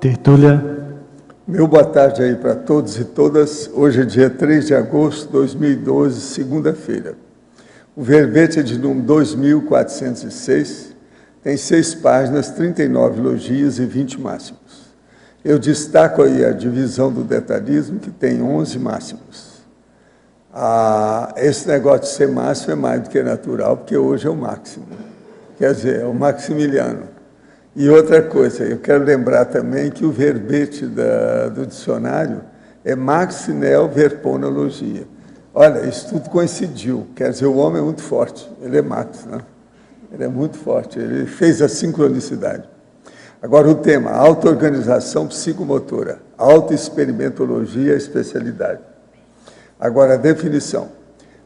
Tertúlia. Meu boa tarde aí para todos e todas. Hoje é dia 3 de agosto de 2012, segunda-feira. O verbete é de número 2406, tem 6 páginas, 39 elogios e 20 máximos. Eu destaco aí a divisão do detalhismo, que tem 11 máximos. Esse negócio de ser máximo é mais do que natural, porque hoje é o máximo. Quer dizer, é o maximiliano. E outra coisa, eu quero lembrar também que o verbete do dicionário é maxinel verponologia. Olha, isso tudo coincidiu, quer dizer, o homem é muito forte, ele é max, né? Ele é muito forte, ele fez a sincronicidade. Agora o tema, auto-organização psicomotora, auto-experimentologia, especialidade. Agora a definição,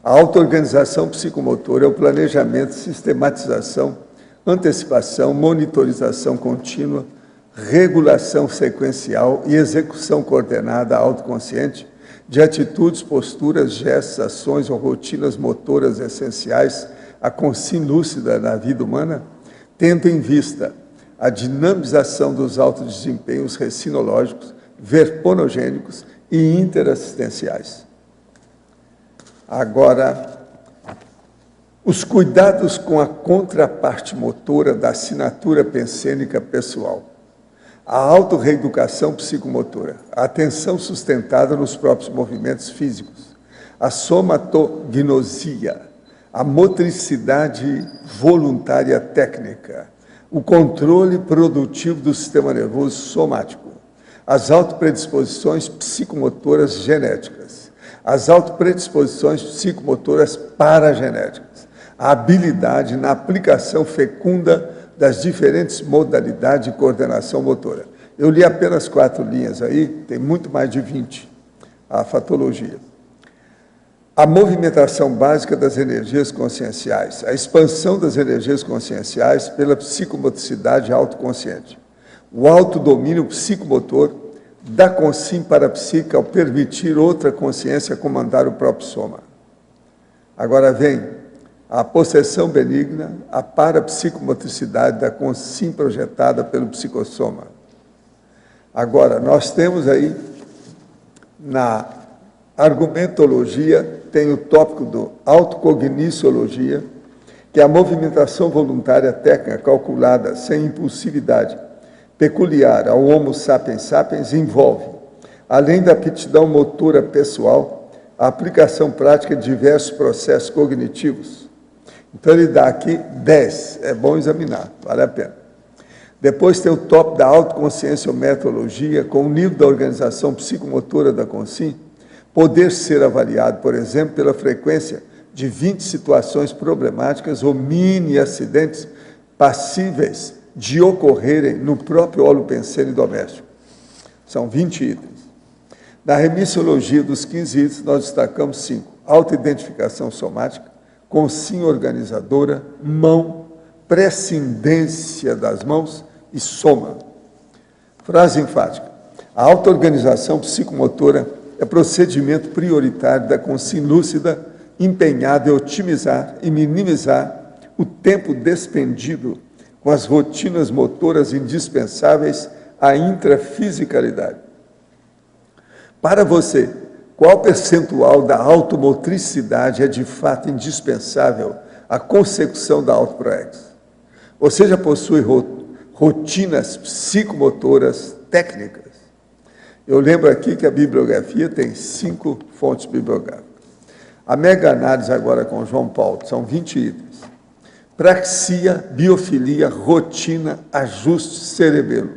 a auto-organização psicomotora é o planejamento, sistematização, antecipação, monitorização contínua, regulação sequencial e execução coordenada autoconsciente de atitudes, posturas, gestos, ações ou rotinas motoras essenciais à consciência lúcida na vida humana, tendo em vista a dinamização dos autodesempenhos recinológicos, verponogênicos e interassistenciais. Agora, os cuidados com a contraparte motora da assinatura pensênica pessoal, a autorreeducação psicomotora, a atenção sustentada nos próprios movimentos físicos, a somatognosia, a motricidade voluntária técnica, o controle produtivo do sistema nervoso somático, as autopredisposições psicomotoras genéticas, as autopredisposições psicomotoras paragenéticas, a habilidade na aplicação fecunda das diferentes modalidades de coordenação motora. Eu li apenas 4 linhas aí, tem muito mais de 20, a fatologia. A movimentação básica das energias conscienciais, a expansão das energias conscienciais pela psicomotricidade autoconsciente, o autodomínio psicomotor da consciência parapsíquica ao permitir outra consciência comandar o próprio soma. Agora vem a possessão benigna, a parapsicomotricidade da consciência projetada pelo psicossoma. Agora, nós temos aí, na argumentologia, tem o tópico do autocogniciologia, que é a movimentação voluntária técnica calculada sem impulsividade, peculiar ao Homo sapiens sapiens, envolve, além da aptidão motora pessoal, a aplicação prática de diversos processos cognitivos. Então, ele dá aqui 10, é bom examinar, vale a pena. Depois tem o tópico da autoconscienciometologia, com o nível da organização psicomotora da consciência, poder ser avaliado, por exemplo, pela frequência de 20 situações problemáticas ou mini-acidentes passíveis de ocorrerem no próprio holopensene doméstico. São 20 itens. Na remissiologia dos 15 itens, nós destacamos 5. Autoidentificação somática, consciência organizadora, mão, prescindência das mãos e soma. Frase enfática. A auto-organização psicomotora é procedimento prioritário da consciência lúcida empenhada em otimizar e minimizar o tempo despendido com as rotinas motoras indispensáveis à intrafisicalidade. Para você, qual percentual da automotricidade é de fato indispensável à consecução da autoproex? Ou seja, possui rotinas psicomotoras técnicas. Eu lembro aqui que a bibliografia tem 5 fontes bibliográficas. A mega-análise agora com João Paulo, são 20 itens. Praxia, biofilia, rotina, ajuste, cerebelo.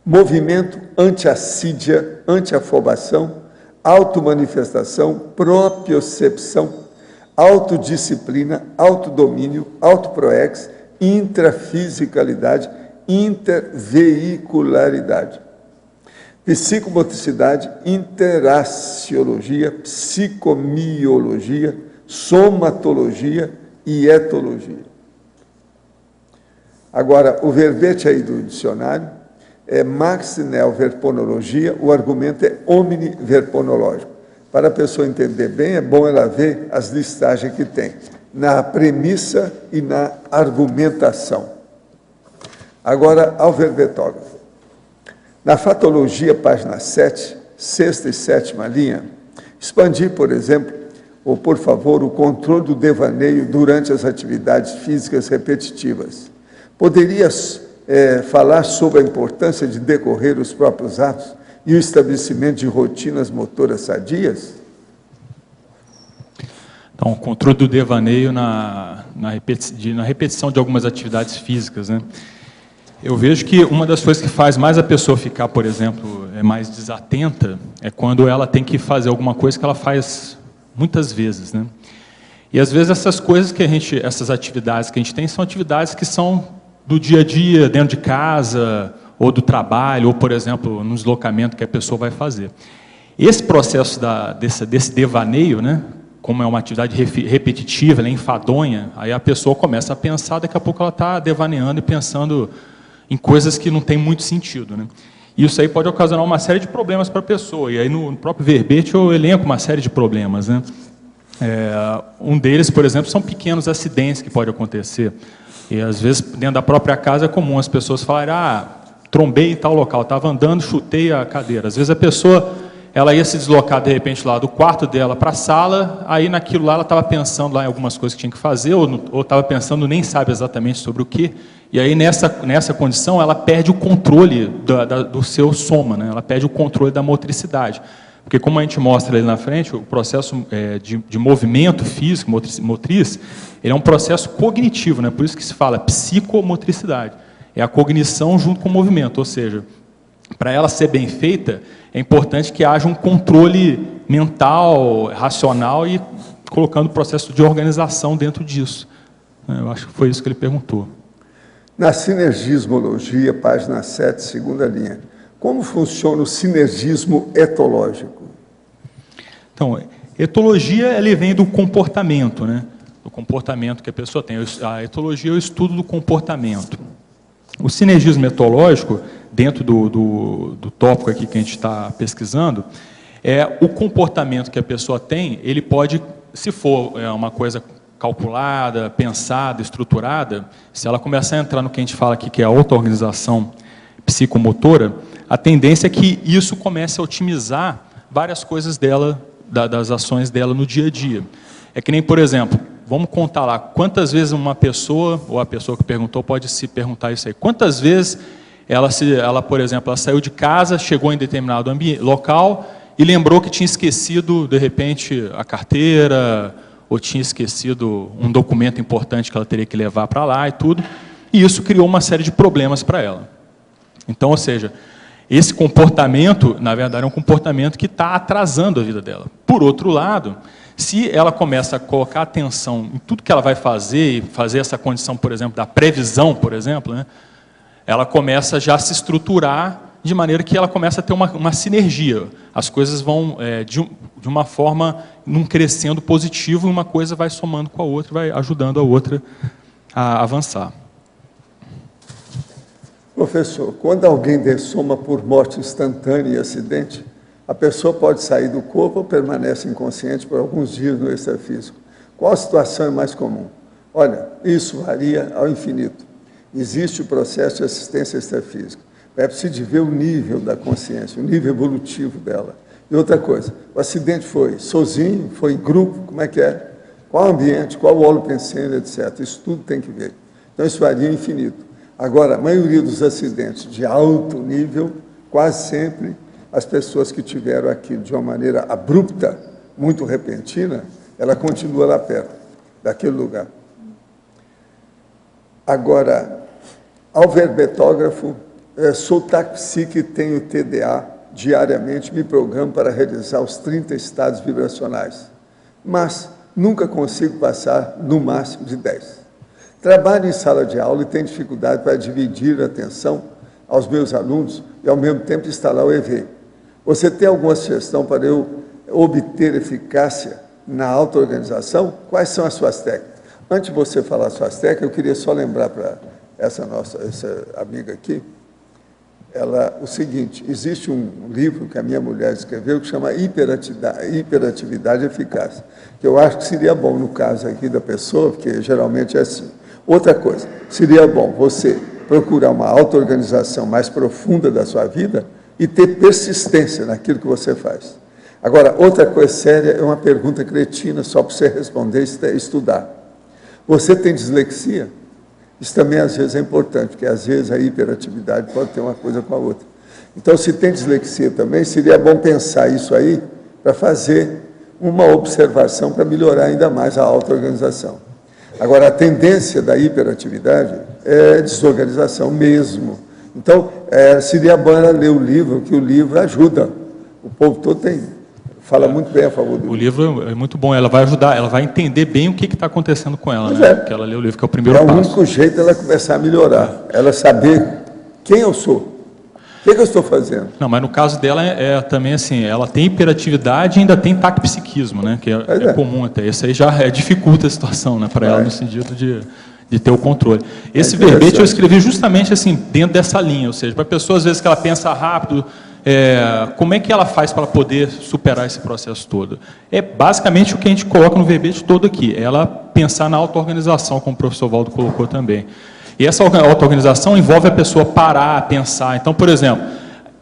Movimento, antiassídia, antiafobação, automanifestação, propiocepção, autodisciplina, autodomínio, autoproex, intrafisicalidade, interveicularidade. Psicomotricidade, interaciologia, psicomiologia, somatologia e etologia. Agora, o verbete aí do dicionário é maxinel verponologia, o argumento é omniverponológico. Para a pessoa entender bem, é bom ela ver as listagens que tem, na premissa e na argumentação. Agora, ao verbetógrafo. Na fatologia, página 7, sexta e sétima linha, expandir, por exemplo, ou por favor, o controle do devaneio durante as atividades físicas repetitivas. Poderias falar sobre a importância de decorrer os próprios atos e o estabelecimento de rotinas motoras sadias? Então, o controle do devaneio na repetição de algumas atividades físicas, né? Eu vejo que uma das coisas que faz mais a pessoa ficar, por exemplo, mais desatenta, é quando ela tem que fazer alguma coisa que ela faz muitas vezes, né? E às vezes essas coisas essas atividades que a gente tem, são atividades que são do dia a dia, dentro de casa, ou do trabalho, ou, por exemplo, no deslocamento que a pessoa vai fazer. Esse processo desse devaneio, né, como é uma atividade repetitiva, ela é enfadonha, aí a pessoa começa a pensar, daqui a pouco ela está devaneando e pensando em coisas que não tem muito sentido, né? Isso aí pode ocasionar uma série de problemas para a pessoa, e aí no próprio verbete eu elenco uma série de problemas, né? Um deles, por exemplo, são pequenos acidentes que podem acontecer, e às vezes dentro da própria casa é comum as pessoas falarem, trombei em tal local, estava andando, chutei a cadeira. Às vezes a pessoa, ela ia se deslocar de repente lá do quarto dela para a sala, aí naquilo lá ela estava pensando lá em algumas coisas que tinha que fazer, ou estava pensando, nem sabe exatamente sobre o que, e aí nessa condição ela perde o controle do seu soma, né? Ela perde o controle da motricidade. Porque como a gente mostra ali na frente, o processo de movimento físico, motriz, ele é um processo cognitivo, né? Por isso que se fala psicomotricidade. É a cognição junto com o movimento, ou seja, para ela ser bem feita, é importante que haja um controle mental, racional e colocando o processo de organização dentro disso. Eu acho que foi isso que ele perguntou. Na sinergismologia, página 7, segunda linha, como funciona o sinergismo etológico? Então, etologia, ela vem do comportamento, né? Do comportamento que a pessoa tem. A etologia é o estudo do comportamento. O sinergismo etológico, dentro do tópico aqui que a gente está pesquisando, é o comportamento que a pessoa tem, ele pode, se for uma coisa calculada, pensada, estruturada, se ela começar a entrar no que a gente fala aqui, que é a auto-organização psicomotora, a tendência é que isso comece a otimizar várias coisas dela, das ações dela no dia a dia. É que nem, por exemplo, vamos contar lá, quantas vezes uma pessoa, ou a pessoa que perguntou, pode se perguntar isso aí, quantas vezes ela, por exemplo, ela saiu de casa, chegou em determinado local e lembrou que tinha esquecido, de repente, a carteira, ou tinha esquecido um documento importante que ela teria que levar para lá e tudo, e isso criou uma série de problemas para ela. Então, ou seja, esse comportamento, na verdade, é um comportamento que está atrasando a vida dela. Por outro lado, se ela começa a colocar atenção em tudo que ela vai fazer, e fazer essa condição, por exemplo, da previsão, por exemplo, né, ela começa já a se estruturar de maneira que ela começa a ter uma sinergia. As coisas vão, de uma forma, num crescendo positivo, e uma coisa vai somando com a outra, vai ajudando a outra a avançar. Professor, quando alguém dessoma por morte instantânea e acidente, a pessoa pode sair do corpo ou permanece inconsciente por alguns dias no extrafísico. Qual a situação é mais comum? Olha, isso varia ao infinito. Existe o processo de assistência extrafísica. É preciso ver o nível da consciência, o nível evolutivo dela. E outra coisa, o acidente foi sozinho, foi em grupo, como é que é? Qual o ambiente, qual o holopensene, etc. Isso tudo tem que ver. Então, isso varia ao infinito. Agora, a maioria dos acidentes de alto nível, quase sempre, as pessoas que tiveram aquilo de uma maneira abrupta, muito repentina, ela continua lá perto daquele lugar. Agora, ao verbetógrafo, sou taxi e tenho TDA, diariamente me programo para realizar os 30 estados vibracionais, mas nunca consigo passar no máximo de 10. Trabalho em sala de aula e tenho dificuldade para dividir a atenção aos meus alunos e, ao mesmo tempo, instalar o EV. Você tem alguma sugestão para eu obter eficácia na auto-organização? Quais são as suas técnicas? Antes de você falar as suas técnicas, eu queria só lembrar para essa amiga aqui, o seguinte, existe um livro que a minha mulher escreveu que chama Hiperatividade Eficaz, que eu acho que seria bom no caso aqui da pessoa, porque geralmente é assim. Outra coisa, seria bom você procurar uma auto-organização mais profunda da sua vida e ter persistência naquilo que você faz. Agora, outra coisa séria é uma pergunta cretina, só para você responder e estudar. Você tem dislexia? Isso também, às vezes, é importante, porque, às vezes, a hiperatividade pode ter uma coisa com a outra. Então, se tem dislexia também, seria bom pensar isso aí para fazer uma observação para melhorar ainda mais a auto-organização. Agora, a tendência da hiperatividade é desorganização mesmo. Então, seria bom ela ler o livro, que o livro ajuda. O povo todo fala muito bem a favor do livro. O livro é muito bom, ela vai ajudar, ela vai entender bem o que está acontecendo com ela, né? Porque ela lê o livro, que é o primeiro passo. É o único jeito dela começar a melhorar, ela saber quem eu sou. O que eu estou fazendo? Não, mas no caso dela também assim, ela tem hiperatividade e ainda tem taquipsiquismo, né? Que é comum até. Isso aí já dificulta a situação, né, para ela no sentido de ter o controle. Esse verbete eu escrevi justamente assim dentro dessa linha, ou seja, para a pessoa às vezes que ela pensa rápido, como é que ela faz para poder superar esse processo todo? É basicamente o que a gente coloca no verbete todo aqui. Ela pensar na auto-organização, como o professor Valdo colocou também. E essa auto-organização envolve a pessoa parar, pensar. Então, por exemplo,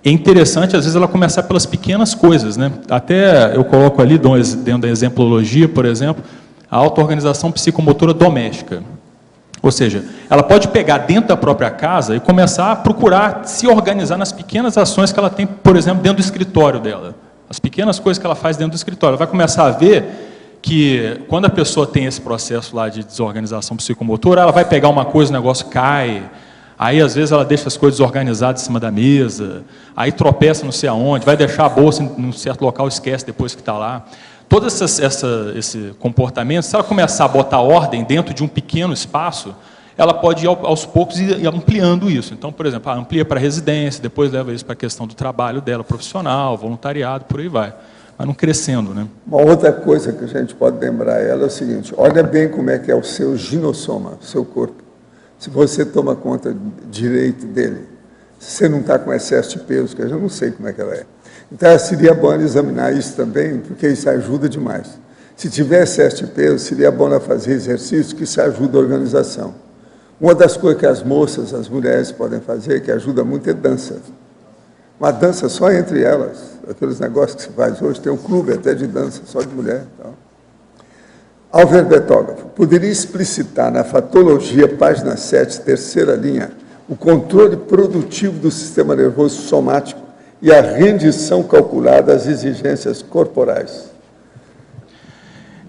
é interessante, às vezes, ela começar pelas pequenas coisas, né? Até eu coloco ali, dentro da exemplologia, por exemplo, a auto-organização psicomotora doméstica. Ou seja, ela pode pegar dentro da própria casa e começar a procurar se organizar nas pequenas ações que ela tem, por exemplo, dentro do escritório dela. As pequenas coisas que ela faz dentro do escritório. Ela vai começar a ver que quando a pessoa tem esse processo lá de desorganização psicomotora, ela vai pegar uma coisa, o negócio cai, aí às vezes ela deixa as coisas desorganizadas em cima da mesa, aí tropeça não sei aonde, vai deixar a bolsa em um certo local, esquece depois que está lá. Todo esse comportamento, se ela começar a botar ordem dentro de um pequeno espaço, ela pode ir aos poucos ir ampliando isso. Então, por exemplo, amplia para a residência, depois leva isso para a questão do trabalho dela, profissional, voluntariado, por aí vai. Mas não crescendo, né? Uma outra coisa que a gente pode lembrar ela é o seguinte, olha bem como é que é o seu ginossoma, seu corpo. Se você toma conta direito dele, se você não está com excesso de peso, que eu já não sei como é que ela é. Então, seria bom examinar isso também, porque isso ajuda demais. Se tiver excesso de peso, seria bom ela fazer exercício, que isso ajuda a organização. Uma das coisas que as moças, as mulheres podem fazer, que ajuda muito, é dança. Uma dança só entre elas, aqueles negócios que se faz hoje, tem um clube até de dança, só de mulher. Então. Ao verbetógrafo, poderia explicitar na fatologia, página 7, terceira linha, o controle produtivo do sistema nervoso somático e a rendição calculada às exigências corporais.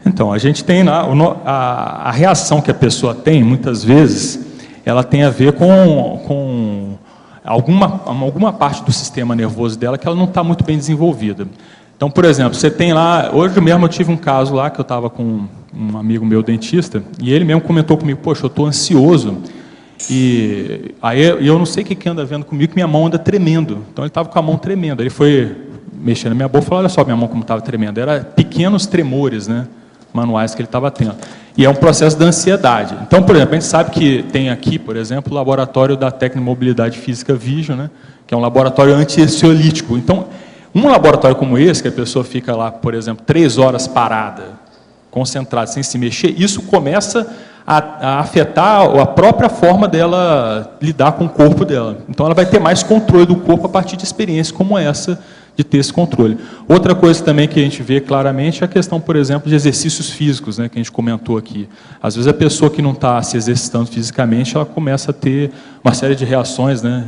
Então, a gente tem lá, a reação que a pessoa tem, muitas vezes, ela tem a ver com alguma parte do sistema nervoso dela que ela não está muito bem desenvolvida. Então, por exemplo, você tem lá, hoje mesmo eu tive um caso lá, que eu estava com um amigo meu dentista, e ele mesmo comentou comigo, poxa, eu estou ansioso, e aí eu não sei o que anda vendo comigo, que minha mão anda tremendo. Então ele estava com a mão tremendo, ele foi mexendo na minha boca e falou, olha só minha mão como estava tremendo, era pequenos tremores, né, manuais que ele estava tendo. E é um processo da ansiedade. Então, por exemplo, a gente sabe que tem aqui, por exemplo, o laboratório da Tecnomobilidade Física Vision, né, que é um laboratório anti-ansiolítico. Então, um laboratório como esse, que a pessoa fica lá, por exemplo, 3 horas parada, concentrada, sem se mexer, isso começa a afetar a própria forma dela lidar com o corpo dela. Então, ela vai ter mais controle do corpo a partir de experiências como essa, de ter esse controle. Outra coisa também que a gente vê claramente é a questão, por exemplo, de exercícios físicos, né, que a gente comentou aqui. Às vezes a pessoa que não está se exercitando fisicamente, ela começa a ter uma série de reações, né,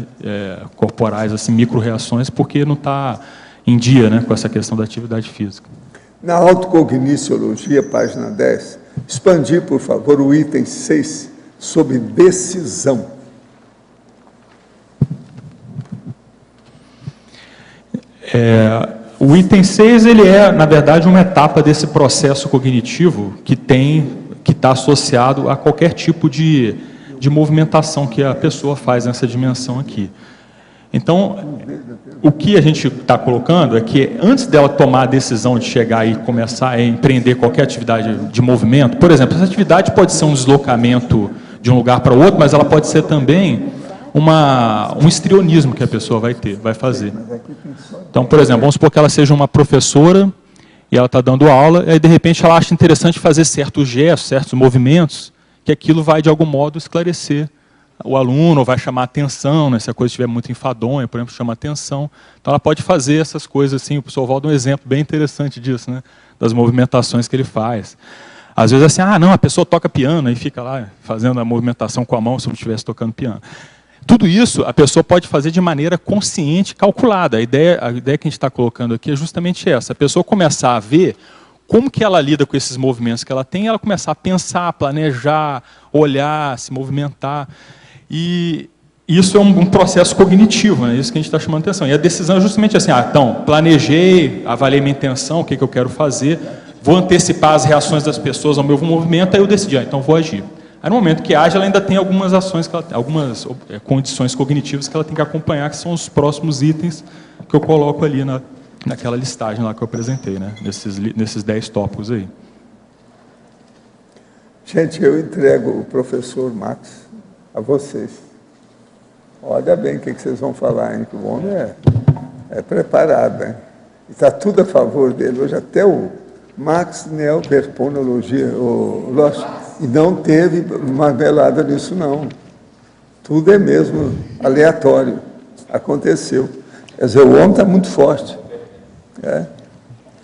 corporais, assim, micro-reações, porque não está em dia, né, com essa questão da atividade física. Na autocogniciologia, página 10, expandir, por favor, o item 6, sobre decisão. O item 6, ele é, na verdade, uma etapa desse processo cognitivo que está associado a qualquer tipo de movimentação que a pessoa faz nessa dimensão aqui. Então, o que a gente está colocando é que antes dela tomar a decisão de chegar e começar a empreender qualquer atividade de movimento, por exemplo, essa atividade pode ser um deslocamento de um lugar para o outro, mas ela pode ser também um histrionismo que a pessoa vai fazer. Então, por exemplo, vamos supor que ela seja uma professora e ela está dando aula, e aí, de repente, ela acha interessante fazer certos gestos, certos movimentos, que aquilo vai, de algum modo, esclarecer o aluno, ou vai chamar atenção, né? Se a coisa estiver muito enfadonha, por exemplo, chama atenção. Então ela pode fazer essas coisas assim. O professor Valdo dá um exemplo bem interessante disso, né? Das movimentações que ele faz. Às vezes assim, não, a pessoa toca piano, e fica lá fazendo a movimentação com a mão, se não estivesse tocando piano. Tudo isso a pessoa pode fazer de maneira consciente, calculada. A ideia que a gente está colocando aqui é justamente essa. A pessoa começar a ver como que ela lida com esses movimentos que ela tem, ela começar a pensar, planejar, olhar, se movimentar. E isso é um processo cognitivo, né? Isso que a gente está chamando atenção. E a decisão é justamente assim, então, planejei, avaliei minha intenção, o que eu quero fazer, vou antecipar as reações das pessoas ao meu movimento, aí eu decidi, então vou agir. Aí no momento que age, ela ainda tem algumas ações, algumas condições cognitivas que ela tem que acompanhar, que são os próximos itens que eu coloco ali naquela listagem lá que eu apresentei, né? Nesses 10 tópicos aí. Gente, eu entrego o professor Max a vocês. Olha bem o que vocês vão falar, hein? Que o homem é preparado, hein? E está tudo a favor dele. Hoje até o Max Neoperponologia, e não teve marmelada nisso, não. Tudo é mesmo aleatório. Aconteceu. Quer dizer, o homem está muito forte.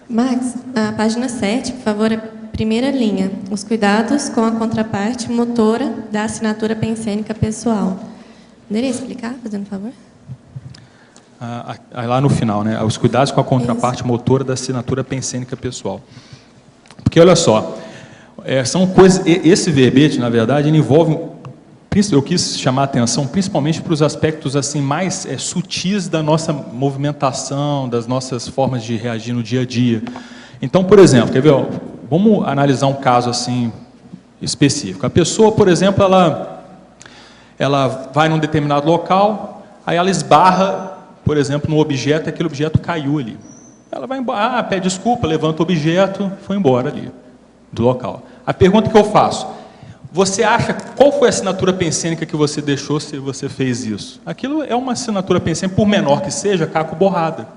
Max, a página 7, por favor, a primeira linha. Os cuidados com a contraparte motora da assinatura pensênica pessoal. Poderia explicar, fazendo favor? Lá no final, né? Os cuidados com a contraparte motora da assinatura pensênica pessoal. Porque, olha só, são coisas... Esse verbete, na verdade, ele envolve... Eu quis chamar a atenção principalmente para os aspectos assim, mais sutis da nossa movimentação, das nossas formas de reagir no dia a dia. Então, por exemplo, quer ver? Vamos analisar um caso assim específico. A pessoa, por exemplo, ela vai num determinado local, aí ela esbarra, por exemplo, no objeto, e aquele objeto caiu ali. Ela vai embora, pede desculpa, levanta o objeto, foi embora ali do local. A pergunta que eu faço: você acha qual foi a assinatura pensênica que você deixou se você fez isso? Aquilo é uma assinatura pensênica, por menor que seja, caco borrada.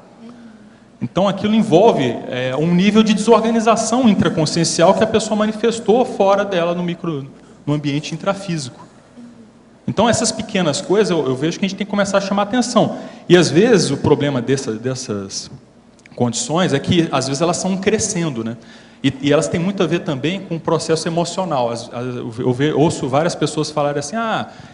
Então aquilo envolve um nível de desorganização intraconsciencial que a pessoa manifestou fora dela no ambiente intrafísico. Então essas pequenas coisas eu vejo que a gente tem que começar a chamar atenção. E às vezes o problema dessas condições é que às vezes elas estão crescendo, né? E elas têm muito a ver também com o processo emocional. Eu ouço várias pessoas falarem assim,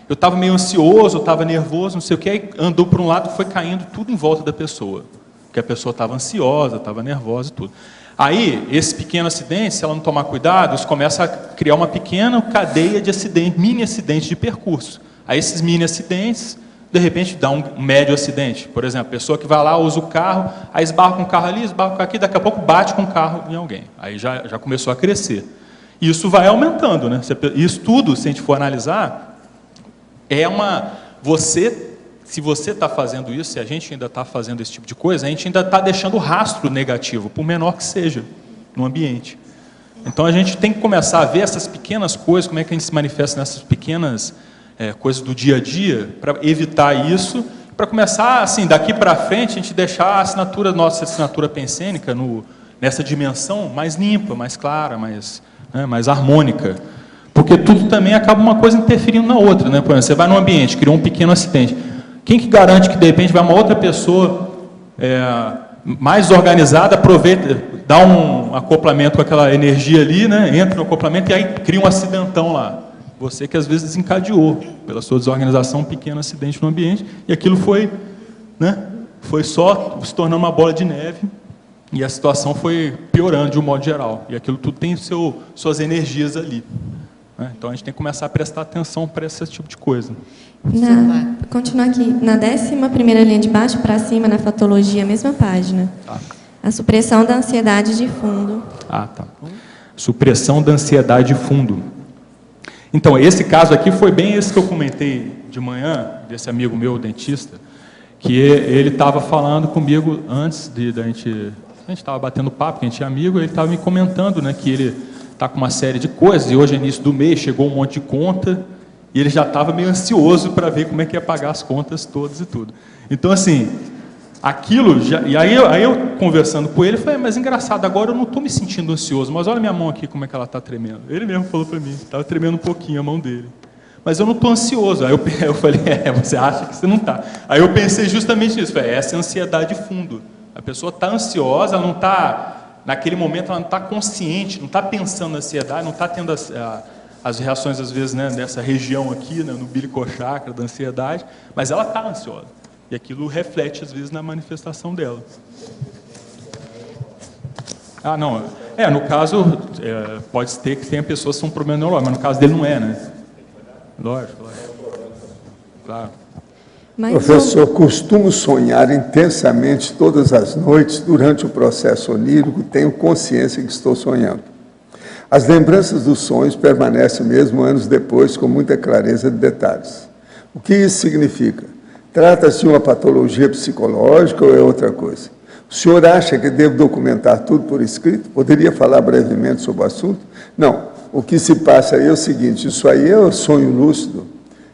eu estava meio ansioso, eu estava nervoso, não sei o que, aí andou por um lado e foi caindo tudo em volta da pessoa. Porque a pessoa estava ansiosa, estava nervosa e tudo. Aí, esse pequeno acidente, se ela não tomar cuidado, isso começa a criar uma pequena cadeia de acidentes, mini acidentes de percurso. Aí esses mini acidentes, de repente, dá um médio acidente. Por exemplo, a pessoa que vai lá, usa o carro, aí esbarra com o carro ali, esbarra com o carro aqui, daqui a pouco bate com o carro em alguém. Aí já começou a crescer. Isso vai aumentando, né? Isso tudo, se a gente for analisar, se você está fazendo isso, se a gente ainda está fazendo esse tipo de coisa, a gente ainda está deixando rastro negativo, por menor que seja, no ambiente. Então a gente tem que começar a ver essas pequenas coisas, como é que a gente se manifesta nessas pequenas coisas do dia a dia, para evitar isso, para começar, assim, daqui para frente, a gente deixar nossa assinatura pensênica nessa dimensão mais limpa, mais clara, mais harmônica. Porque tudo também acaba uma coisa interferindo na outra, né? Por exemplo, você vai num ambiente, criou um pequeno acidente. Quem que garante que, de repente, vai uma outra pessoa mais organizada, aproveita, dá um acoplamento com aquela energia ali, né? Entra no acoplamento e aí cria um acidentão lá. Você que, às vezes, desencadeou, pela sua desorganização, um pequeno acidente no ambiente, e aquilo foi só se tornando uma bola de neve, e a situação foi piorando de um modo geral. E aquilo tudo tem suas energias ali. Né? Então, a gente tem que começar a prestar atenção para esse tipo de coisa. Continuar aqui. Na 11ª linha de baixo para cima, na fatologia, mesma página. Tá. A supressão da ansiedade de fundo. Tá. Supressão da ansiedade de fundo. Então, esse caso aqui foi bem esse que eu comentei de manhã, desse amigo meu, dentista, que ele estava falando comigo antes a gente estava batendo papo, que a gente é amigo, ele estava me comentando, né, que ele está com uma série de coisas, e hoje é início do mês, chegou um monte de conta, e ele já estava meio ansioso para ver como é que ia pagar as contas todas e tudo. Então, assim, aquilo, e aí eu conversando com ele, falei, mas engraçado, agora eu não estou me sentindo ansioso, mas olha minha mão aqui, como é que ela está tremendo. Ele mesmo falou para mim, estava tremendo um pouquinho a mão dele. mas eu não estou ansioso. Aí eu falei, você acha que você não está. Aí eu pensei justamente nisso, essa é a ansiedade de fundo. A pessoa está ansiosa, ela não está, naquele momento, ela não está consciente, não está pensando na ansiedade, não está tendo as reações, às vezes, né, dessa região aqui, né, no bilicochakra, da ansiedade, mas ela está ansiosa. E aquilo reflete, às vezes, na manifestação dela. Ah, não. No caso, pode ser que tenha pessoas que são um problema neurológico, mas no caso dele não é, né? Lógico. Claro. Professor, costumo sonhar intensamente todas as noites durante o processo onírico, tenho consciência que estou sonhando. As lembranças dos sonhos permanecem mesmo anos depois com muita clareza de detalhes. O que isso significa? Trata-se de uma patologia psicológica ou é outra coisa? O senhor acha que devo documentar tudo por escrito? Poderia falar brevemente sobre o assunto? Não. O que se passa aí é o seguinte, isso aí é o sonho lúcido,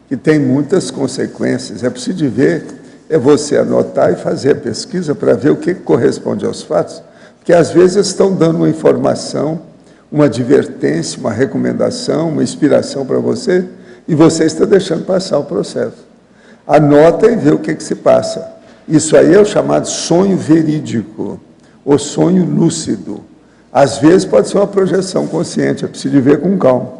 que tem muitas consequências. É preciso ver, é você anotar e fazer a pesquisa para ver o que corresponde aos fatos, porque às vezes estão dando uma informação, uma advertência, uma recomendação, uma inspiração para você, e você está deixando passar o processo. Anota e vê o que se passa. Isso aí é o chamado sonho verídico, ou sonho lúcido. Às vezes pode ser uma projeção consciente, é preciso ver com calma.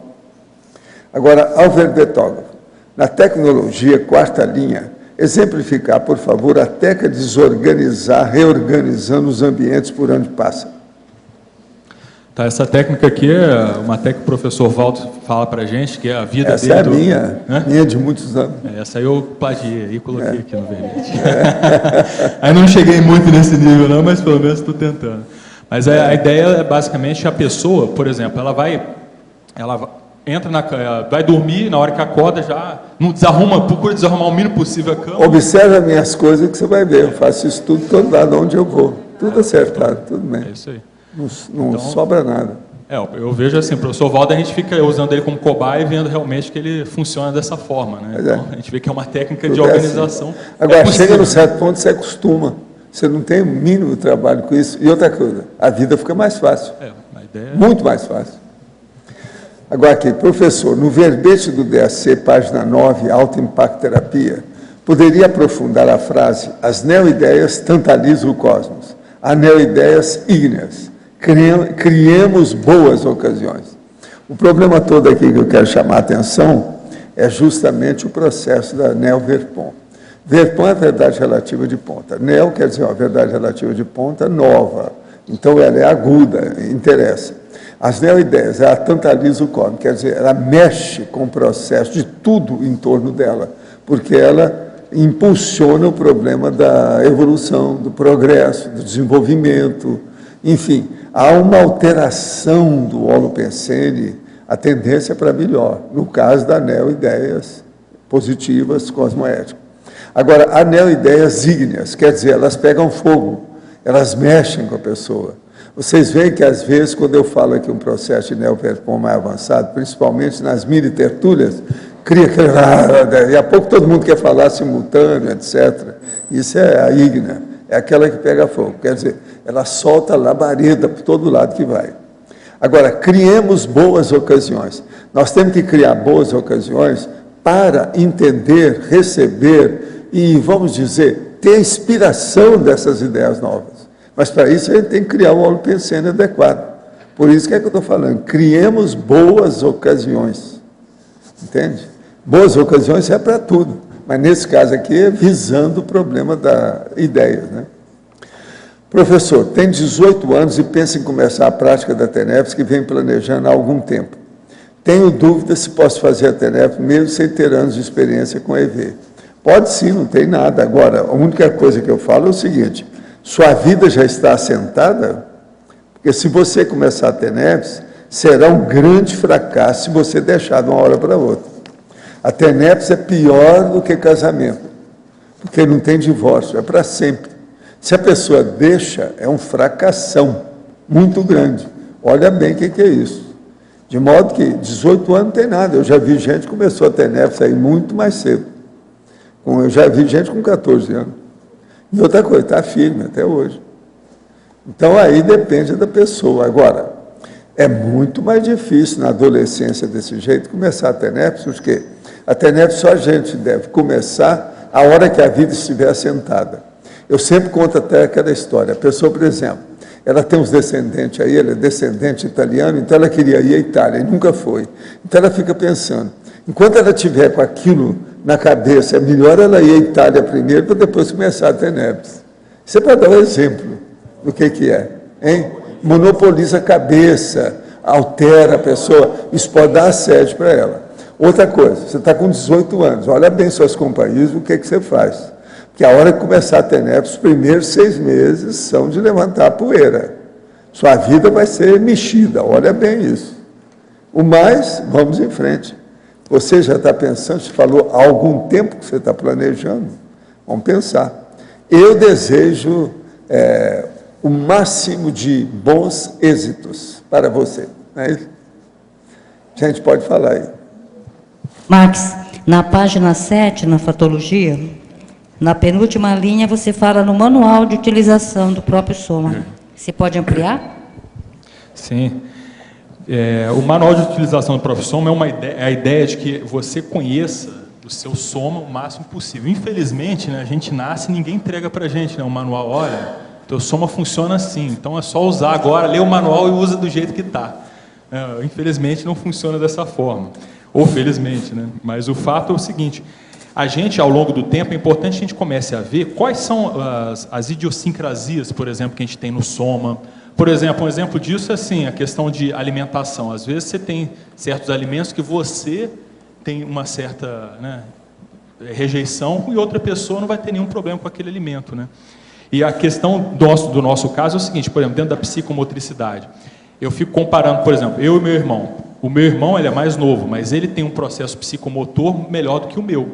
Agora, Álvaro Betógrafo, na tecnologia, quarta linha, exemplificar, por favor, a técnica de desorganizar, reorganizando os ambientes por onde passa. Tá, essa técnica aqui é uma técnica que o professor Walter fala para a gente, que é a vida essa dele. Essa é a minha de muitos anos. Essa aí eu plagiei e coloquei aqui no verbete. Aí não cheguei muito nesse nível não, mas pelo menos estou tentando. Mas a ideia é basicamente a pessoa, por exemplo, ela entra vai dormir, na hora que acorda já não desarruma, procura desarrumar o mínimo possível a cama. Observe as minhas coisas que você vai ver, eu faço isso tudo todo lado onde eu vou. Tudo acertado, tudo bem. É isso aí. Não então, sobra nada. Eu vejo assim, o professor Walter, a gente fica usando ele como cobaia e vendo realmente que ele funciona dessa forma, né? Então, a gente vê que é uma técnica tudo de organização. Assim. Agora, chega no certo ponto, você acostuma. Você não tem o mínimo trabalho com isso. E outra coisa, a vida fica mais fácil. A ideia muito mais fácil. Agora aqui, professor, no verbete do DAC, página 9, Alto Impacto Terapia, poderia aprofundar a frase, as neoideias tantalizam o cosmos, as neoideias ígneas. Criemos boas ocasiões. O problema todo aqui que eu quero chamar a atenção é justamente o processo da neo-verpon. Verpon é a verdade relativa de ponta. Neo quer dizer uma verdade relativa de ponta nova. Então ela é aguda, interessa. As neoideias, ela tantaliza o cosmos, quer dizer, ela mexe com o processo de tudo em torno dela, porque ela impulsiona o problema da evolução, do progresso, do desenvolvimento, enfim, há uma alteração do holopensene, a tendência é para melhor, no caso da neoideias positivas cosmoéticas. Agora, há neoideias ígneas, quer dizer, elas pegam fogo, elas mexem com a pessoa. Vocês veem que, às vezes, quando eu falo aqui um processo de neo-verpon mais avançado, principalmente nas mini-tertúlias, cria aquele... E a pouco todo mundo quer falar simultâneo, etc. Isso é a ígnea, é aquela que pega fogo. Quer dizer, ela solta labareda por todo lado que vai. Agora, criemos boas ocasiões. Nós temos que criar boas ocasiões para entender, receber e, vamos dizer, ter a inspiração dessas ideias novas. Mas, para isso, a gente tem que criar um holopensene adequado. Por isso que é que eu estou falando, criemos boas ocasiões. Entende? Boas ocasiões é para tudo. Mas, nesse caso aqui, é visando o problema da ideia, né? Professor, tem 18 anos e pensa em começar a prática da TENEPS, que vem planejando há algum tempo. Tenho dúvida se posso fazer a TENEPS, mesmo sem ter anos de experiência com EV. Pode sim, não tem nada. Agora, a única coisa que eu falo é o seguinte, sua vida já está assentada? Porque se você começar a TENEPS, será um grande fracasso se você deixar de uma hora para outra. A TENEPS é pior do que casamento, porque não tem divórcio, é para sempre. Se a pessoa deixa, é um fracassão muito grande. Olha bem o que é isso. De modo que 18 anos não tem nada. Eu já vi gente que começou a TENEPS aí muito mais cedo. Eu já vi gente com 14 anos. E outra coisa, está firme até hoje. Então, aí depende da pessoa. Agora, É muito mais difícil na adolescência desse jeito começar a TENEPS, porque a TENEPS só a gente deve começar a hora que a vida estiver assentada. Eu sempre conto até aquela história. A pessoa, por exemplo, ela tem uns descendentes aí, ela é descendente italiano, então ela queria ir à Itália e nunca foi. Então ela fica pensando, enquanto ela tiver com aquilo na cabeça, é melhor ela ir à Itália primeiro para depois começar a TENEPS. Isso é para dar um exemplo do que é, hein? Monopoliza a cabeça, altera a pessoa, isso pode dar assédio para ela. Outra coisa, você está com 18 anos, olha bem suas companhias, o que você faz? Porque a hora que começar a TENEPS, os primeiros 6 meses são de levantar a poeira. Sua vida vai ser mexida, olha bem isso. O mais, vamos em frente. Você já está pensando, você falou há algum tempo que você está planejando? Vamos pensar. Eu desejo o máximo de bons êxitos para você. Não é isso? A gente pode falar aí. Max, na página 7, na fatologia, na penúltima linha, você fala no manual de utilização do próprio soma. Você pode ampliar? Sim. O manual de utilização do próprio soma é a ideia de que você conheça o seu soma o máximo possível. Infelizmente, né, a gente nasce e ninguém entrega para a gente, né, o manual. Olha, teu soma funciona assim, então é só usar agora, lê o manual e usa do jeito que está. Infelizmente, não funciona dessa forma. Ou felizmente, né? Mas o fato é o seguinte, a gente, ao longo do tempo, é importante que a gente comece a ver quais são as idiosincrasias, por exemplo, que a gente tem no soma. Por exemplo, um exemplo disso é assim, a questão de alimentação. Às vezes você tem certos alimentos que você tem uma certa, né, rejeição e outra pessoa não vai ter nenhum problema com aquele alimento, né? E a questão do nosso caso é o seguinte, por exemplo, dentro da psicomotricidade. Eu fico comparando, por exemplo, eu e meu irmão. O meu irmão ele é mais novo, mas ele tem um processo psicomotor melhor do que o meu.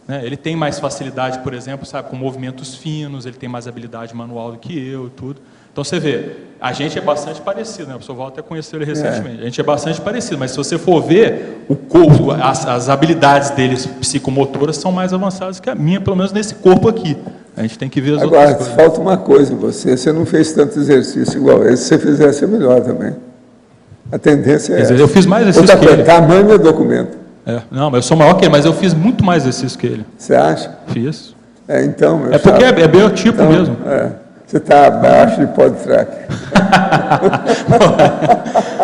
Né? Ele tem mais facilidade, por exemplo, sabe, com movimentos finos, ele tem mais habilidade manual do que eu e tudo. Então você vê, a gente é bastante parecido, né? O professor Walter conheceu ele recentemente. A gente é bastante parecido, mas se você for ver, o corpo, as habilidades deles psicomotoras são mais avançadas que a minha, pelo menos nesse corpo aqui. A gente tem que ver as outras coisas. Agora, falta uma coisa em você, você não fez tanto exercício igual esse, se você fizesse é melhor também. A tendência é essa. Eu fiz mais exercício que ele. Tamanho é documento. Não, eu sou maior que ele, mas eu fiz muito mais exercício que ele. Você acha? Fiz. Então, meu porque é biotipo então, mesmo. Você está abaixo de podtrack.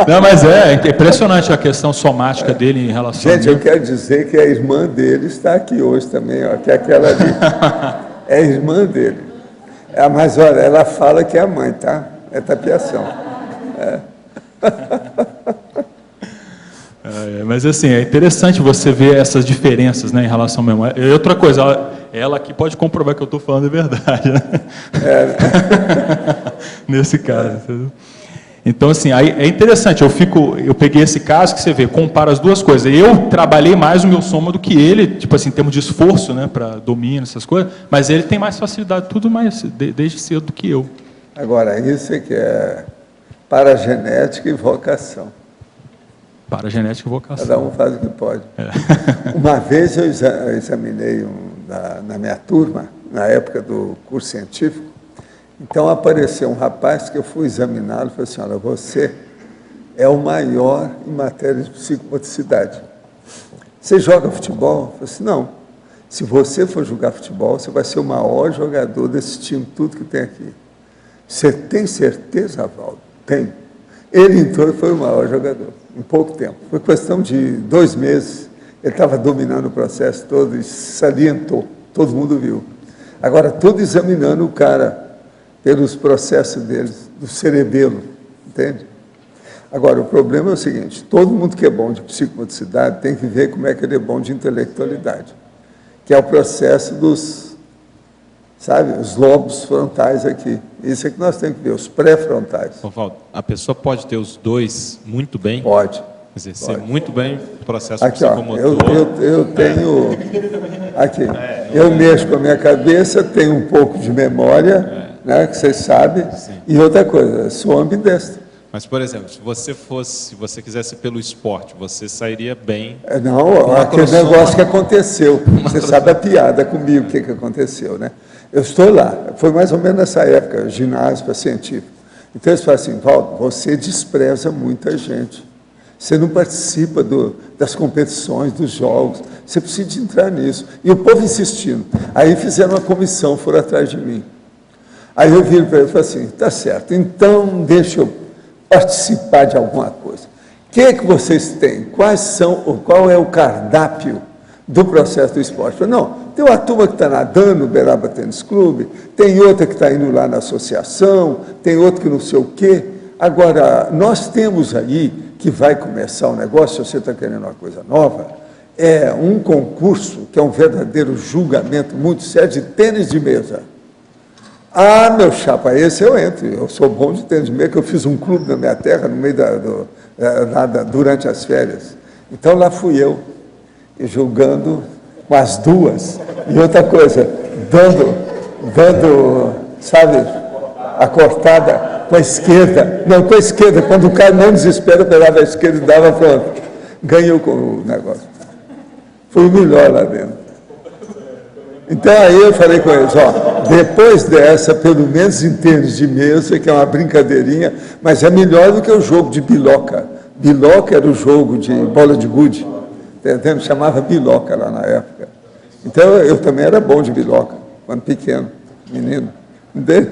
Não, mas é impressionante a questão somática dele em relação Gente, eu quero dizer que a irmã dele está aqui hoje também, ó, que é aquela ali. É a irmã dele. Mas olha, ela fala que é a mãe, tá? É tapiação. Mas assim, é interessante você ver essas diferenças, né, em relação ao meu irmão. E outra coisa, ela aqui pode comprovar que eu estou falando a verdade, né? Nesse caso, entendeu? Então, assim, aí é interessante, eu peguei esse caso que você vê, compara as duas coisas. Eu trabalhei mais o meu soma do que ele, tipo assim, em termos de esforço, né, para domínio, essas coisas, mas ele tem mais facilidade, tudo mais, desde cedo do que eu. Agora, isso é que é paragenética e vocação. Paragenética e vocação. Cada um faz o que pode. Uma vez eu examinei na minha turma, na época do curso científico, então apareceu um rapaz que eu fui examiná-lo e falei assim, olha, você é o maior em matéria de psicomotricidade. Você joga futebol? Eu falei assim, não. Se você for jogar futebol, você vai ser o maior jogador desse time, tudo que tem aqui. Você tem certeza, Valdo? Tenho. Ele entrou e foi o maior jogador, em pouco tempo. Foi questão de 2 meses, ele estava dominando o processo todo e salientou, todo mundo viu. Agora, todo examinando o cara pelos processos deles, do cerebelo, entende? Agora, o problema é o seguinte, todo mundo que é bom de psicomotricidade tem que ver como é que ele é bom de intelectualidade, que é o processo dos, sabe, os lobos frontais aqui. Isso é que nós temos que ver, os pré-frontais. Valdo, a pessoa pode ter os dois muito bem? Pode. Exercer muito bem o processo aqui, psicomotor. Ó, eu tenho... Aqui, eu mexo com a minha cabeça, tenho um pouco de memória, né, que vocês sabem, e outra coisa, sou ambidestro. Mas, por exemplo, se você quisesse pelo esporte, você sairia bem? Não, aquele negócio que aconteceu. Você sabe a piada comigo, o que aconteceu, né? Eu estou lá, foi mais ou menos nessa época, ginásio para científico. Então eles falam assim, Valdo, você despreza muita gente. Você não participa das competições, dos jogos. Você precisa entrar nisso. E o povo insistindo. Aí fizeram uma comissão, foram atrás de mim. Aí eu viro para ele e falei assim, tá certo, então deixa eu participar de alguma coisa. O que é que vocês têm? Qual é o cardápio do processo do esporte? Eu falei, não, tem uma turma que está nadando no Uberaba Tênis Clube, tem outra que está indo lá na associação, tem outra que não sei o quê. Agora, nós temos aí, que vai começar um negócio, se você está querendo uma coisa nova, é um concurso, que é um verdadeiro julgamento muito sério, de tênis de mesa. Ah, meu chapa, esse eu entro. Eu sou bom de tênis de mesa, que eu fiz um clube na minha terra, no meio durante as férias. Então, lá fui eu, julgando com as duas. E outra coisa, dando, sabe, a cortada com a esquerda. Não, com a esquerda. Quando o cara não desespera, eu pegava a esquerda e dava, pronto. Ganhou com o negócio. Foi o melhor lá dentro. Então, aí eu falei com eles, ó, depois dessa, pelo menos em tênis de mesa, que é uma brincadeirinha, mas é melhor do que o jogo de biloca. Biloca era o jogo de bola de gude, entendeu? Chamava biloca lá na época. Então, eu também era bom de biloca, quando pequeno, menino. Entendeu?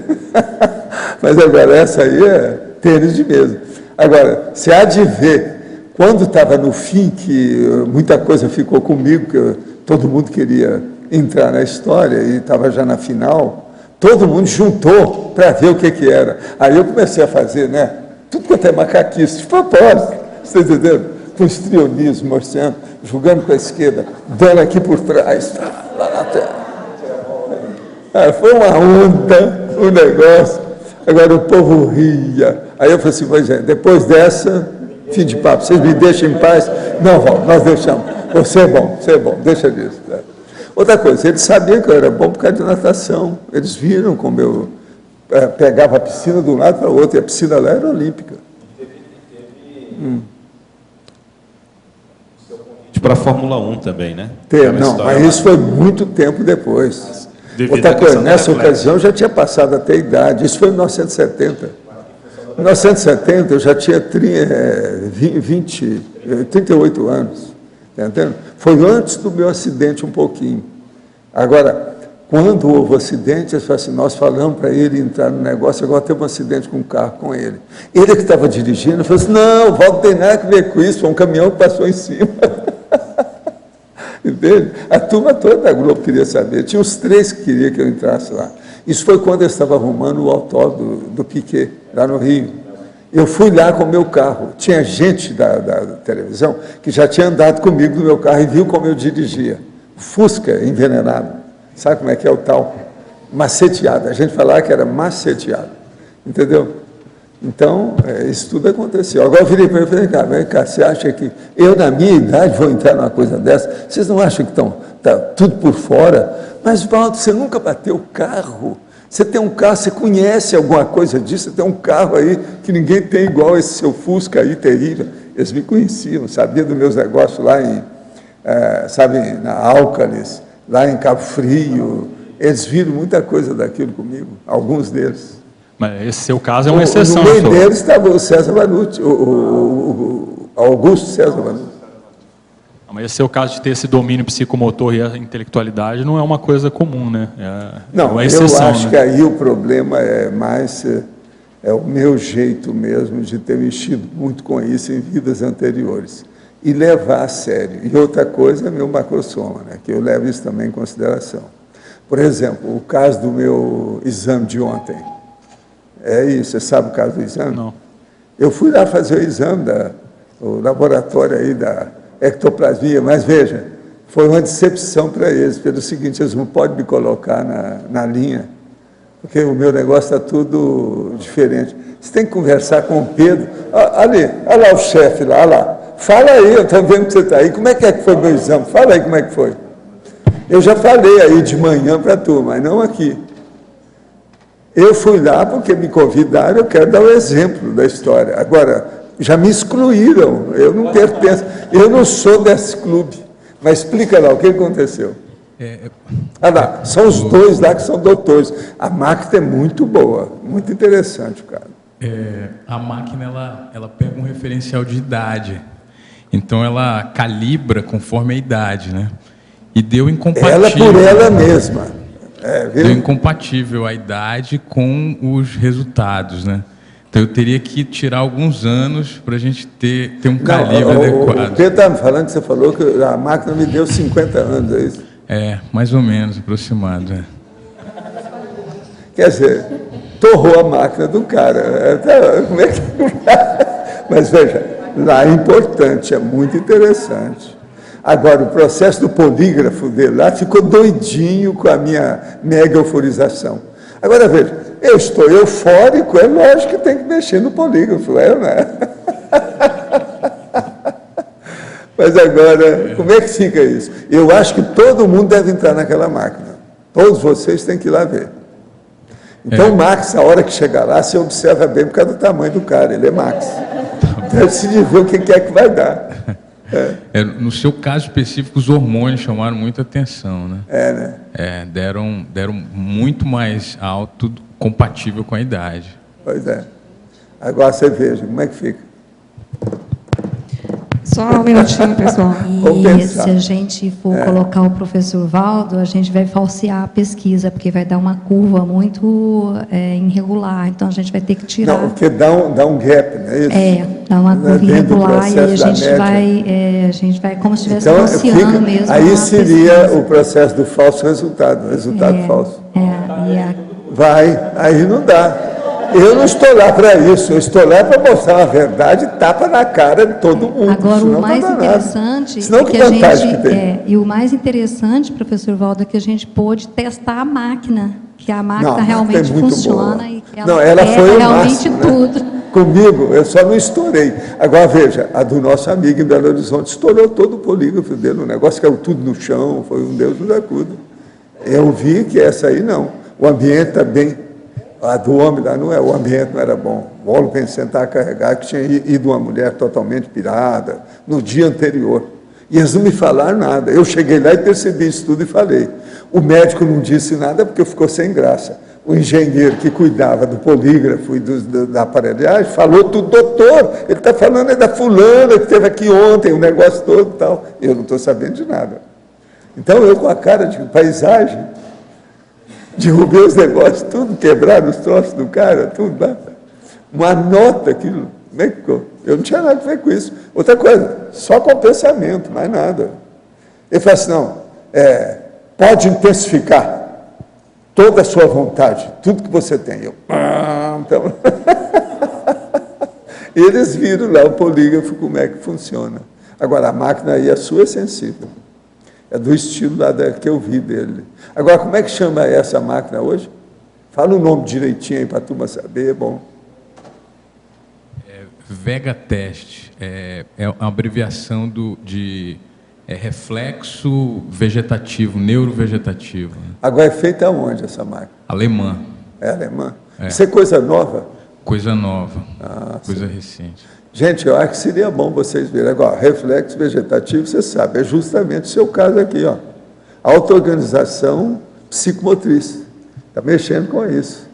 Mas agora, essa aí é tênis de mesa. Agora, você há de ver, quando estava no fim, que muita coisa ficou comigo, que todo mundo queria entrar na história e estava já na final, todo mundo juntou para ver o que era. Aí eu comecei a fazer, né? Tudo quanto é macaquice, de propósito, você entendeu? Com estrionismo, mostrando, jogando com a esquerda, dando aqui por trás, lá na terra. Foi uma onda, um negócio. Agora o povo ria. Aí eu falei assim, pois é, depois dessa, fim de papo, vocês me deixam em paz? Não, Val, nós deixamos. Você é bom, deixa disso. Né? Outra coisa, eles sabiam que eu era bom por causa de natação. Eles viram como eu pegava a piscina de um lado para o outro, e a piscina lá era olímpica. Para a Fórmula 1 também, né? Não, mas isso foi muito tempo depois. Outra coisa, nessa ocasião eu já tinha passado até a idade, isso foi em 1970. Em 1970 eu já tinha 38 anos, tá entendendo? Foi antes do meu acidente um pouquinho. Agora, quando houve o acidente, eles falaram assim, nós falamos para ele entrar no negócio, agora teve um acidente com um carro com ele. Ele que estava dirigindo, falou assim, não, o Valdo tem nada a ver com isso, foi um caminhão que passou em cima. Entende? A turma toda da Globo queria saber. Tinha uns 3 que queriam que eu entrasse lá. Isso foi quando eu estava arrumando o autódromo do Piquet, lá no Rio. Eu fui lá com o meu carro. Tinha gente da televisão que já tinha andado comigo no meu carro e viu como eu dirigia. Fusca envenenado. Sabe como é que é o tal? Maceteado. A gente falava que era maceteado. Entendeu? Então, isso tudo aconteceu. Agora eu virei para ele e falei, vem cá, você acha que eu, na minha idade, vou entrar numa coisa dessa? Vocês não acham que está tudo por fora? Mas, Valdo, você nunca bateu carro. Você tem um carro, você conhece alguma coisa disso? Você tem um carro aí que ninguém tem igual esse seu Fusca aí, terrível. Eles me conheciam, sabiam dos meus negócios lá na Álcalis, lá em Cabo Frio. Eles viram muita coisa daquilo comigo, alguns deles. Mas esse seu caso é uma exceção. No meio deles estava o César Vanucci, o Augusto César Vanucci. Mas esse seu caso de ter esse domínio psicomotor e a intelectualidade não é uma coisa comum, né? É uma exceção, eu acho que aí o problema é mais o meu jeito mesmo de ter mexido muito com isso em vidas anteriores e levar a sério. E outra coisa é meu macrosoma, né? Que eu levo isso também em consideração. Por exemplo, o caso do meu exame de ontem. É isso, você sabe o caso do exame? Não. Eu fui lá fazer o exame do laboratório aí da ectoplasmia, mas veja, foi uma decepção para eles, pelo seguinte, eles não podem me colocar na linha, porque o meu negócio está tudo diferente. Você tem que conversar com o Pedro. Ali, olha lá o chefe lá, olha lá. Fala aí, eu estou vendo que você está aí. Como é que foi meu exame? Fala aí como é que foi. Eu já falei aí de manhã para a turma, mas não aqui. Eu fui lá porque me convidaram, eu quero dar o exemplo da história. Agora, já me excluíram, eu não pertenço, eu não sou desse clube. Mas explica lá, o que aconteceu? Lá, são os dois lá que são doutores. A máquina é muito boa, muito interessante, cara. A máquina ela pega um referencial de idade, então ela calibra conforme a idade, né? E deu incompatível. Ela por ela mesma. Viu? Deu incompatível a idade com os resultados, né? Então eu teria que tirar alguns anos para a gente ter um calibre adequado. O Pedro estava me falando que você falou que a máquina me deu 50 anos, é isso? Mais ou menos, aproximado. Quer dizer, torrou a máquina do cara. Como é que... Mas veja, lá é importante, é muito interessante. Agora, o processo do polígrafo dele lá ficou doidinho com a minha mega euforização. Agora, veja, eu estou eufórico, é lógico que tem que mexer no polígrafo, né? Mas agora, como é que fica isso? Eu acho que todo mundo deve entrar naquela máquina. Todos vocês têm que ir lá ver. Então, o Max, a hora que chegar lá, você observa bem por causa do tamanho do cara, ele é Max. Então, se ver o que é que vai dar. No seu caso específico, os hormônios chamaram muita atenção, né? Né? Deram muito mais alto, compatível com a idade. Pois é. Agora você veja, como é que fica? Só um minutinho, pessoal. E se a gente for colocar o professor Valdo, a gente vai falsear a pesquisa, porque vai dar uma curva muito irregular, então a gente vai ter que tirar. Não, porque dá um gap, não é isso? Dá uma curva irregular e a gente vai como se estivesse falseando mesmo. Aí seria o processo do falso resultado, resultado falso. Aí não dá. Eu não estou lá para isso, eu estou lá para mostrar a verdade, tapa na cara de todo mundo. Agora, o mais interessante é que a gente e o mais interessante, professor Valdo, é que a gente pôde testar a máquina, que a máquina realmente funciona e que ela foi realmente tudo. Comigo, eu só não estourei. Agora, veja, a do nosso amigo em Belo Horizonte estourou todo o polígrafo dele, o negócio caiu tudo no chão, foi um Deus nos acuda. Eu vi que essa aí não. O ambiente está bem. A do homem lá não é, o ambiente não era bom. O Paulo pensei sentar a carregar, que tinha ido uma mulher totalmente pirada no dia anterior. E eles não me falaram nada. Eu cheguei lá e percebi isso tudo e falei. O médico não disse nada porque ficou sem graça. O engenheiro que cuidava do polígrafo e da aparelhagem falou tudo, doutor, ele está falando é da fulana que esteve aqui ontem, o negócio todo e tal. Eu não estou sabendo de nada. Então eu com a cara de paisagem, derrubei os negócios, tudo, quebraram os troços do cara, tudo lá. Uma nota, aquilo. Como é que ficou? Eu não tinha nada a ver com isso. Outra coisa, só com o pensamento, mais nada. Ele falou assim, não, pode intensificar toda a sua vontade, tudo que você tem. Eu, então... Eles viram lá o polígrafo, como é que funciona. Agora, a máquina aí, a sua é sensível. É do estilo lá que eu vi dele. Agora, como é que chama essa máquina hoje? Fala o nome direitinho aí para a turma saber, é bom. Vega Test é uma abreviação de reflexo vegetativo, neurovegetativo. Agora é feita onde essa máquina? Alemã. É alemã? Isso é coisa nova? Coisa nova, coisa recente. Gente, eu acho que seria bom vocês verem. Agora, reflexo vegetativo, você sabe, é justamente o seu caso aqui, ó. Auto-organização psicomotriz. Está mexendo com isso.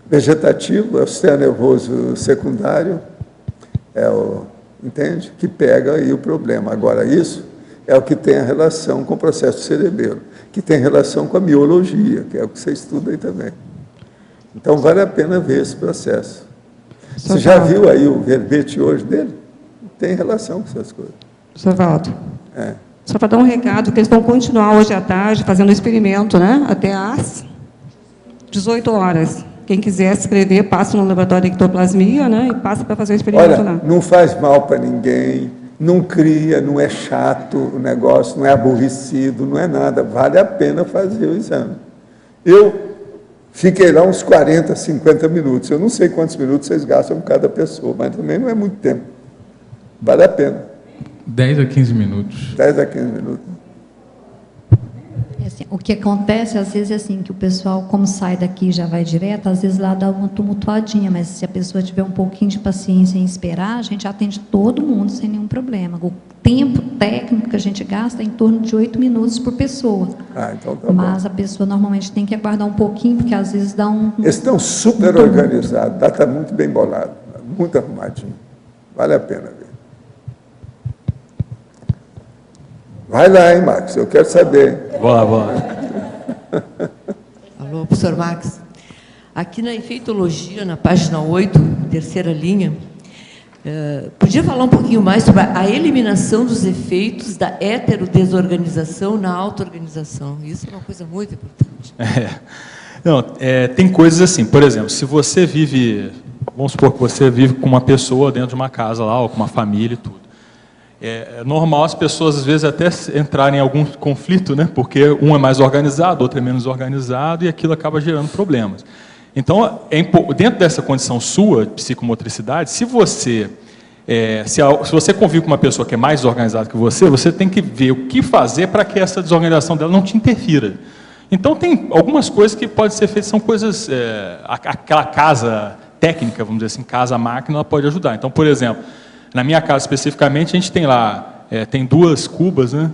Vegetativo é o sistema nervoso secundário, entende? Que pega aí o problema. Agora, isso é o que tem a relação com o processo cerebelo, que tem relação com a miologia, que é o que você estuda aí também. Então, vale a pena ver esse processo. Você já viu aí o verbete hoje dele? Tem relação com essas coisas. Sr. Valdo, só para dar um recado, que eles vão continuar hoje à tarde fazendo o experimento, né? Até às 18 horas. Quem quiser se inscrever, passa no laboratório de ectoplasmia, né? E passa para fazer o experimento lá. Não faz mal para ninguém, não cria, não é chato o negócio, não é aborrecido, não é nada. Vale a pena fazer o exame. Eu fiquei lá uns 40, 50 minutos. Eu não sei quantos minutos vocês gastam com cada pessoa, mas também não é muito tempo. Vale a pena. 10 a 15 minutos. 10 a 15 minutos. Assim, o que acontece, às vezes, é assim, que o pessoal, como sai daqui e já vai direto, às vezes lá dá uma tumultuadinha, mas se a pessoa tiver um pouquinho de paciência em esperar, a gente atende todo mundo sem nenhum problema. O tempo técnico que a gente gasta é em torno de 8 minutos por pessoa. Então tá bom. Mas a pessoa normalmente tem que aguardar um pouquinho, porque às vezes dá um... Eles estão super organizados, está muito bem bolado, muito arrumadinho. Vale a pena ver. Vai lá, hein, Max, eu quero saber. Vou lá. Alô, professor Max. Aqui na efeitologia, na página 8, terceira linha, podia falar um pouquinho mais sobre a eliminação dos efeitos da heterodesorganização na auto-organização? Isso é uma coisa muito importante. Tem coisas assim, por exemplo, se você vive, vamos supor que você vive com uma pessoa dentro de uma casa lá, ou com uma família e tudo. É normal as pessoas, às vezes, até entrarem em algum conflito, né? Porque um é mais organizado, outro é menos organizado, e aquilo acaba gerando problemas. Então, dentro dessa condição sua, de psicomotricidade, se você convive com uma pessoa que é mais organizada que você tem que ver o que fazer para que essa desorganização dela não te interfira. Então, tem algumas coisas que podem ser feitas, são coisas... aquela casa técnica, vamos dizer assim, casa-máquina, ela pode ajudar. Então, por exemplo... Na minha casa, especificamente, a gente tem lá, tem 2 cubas, né?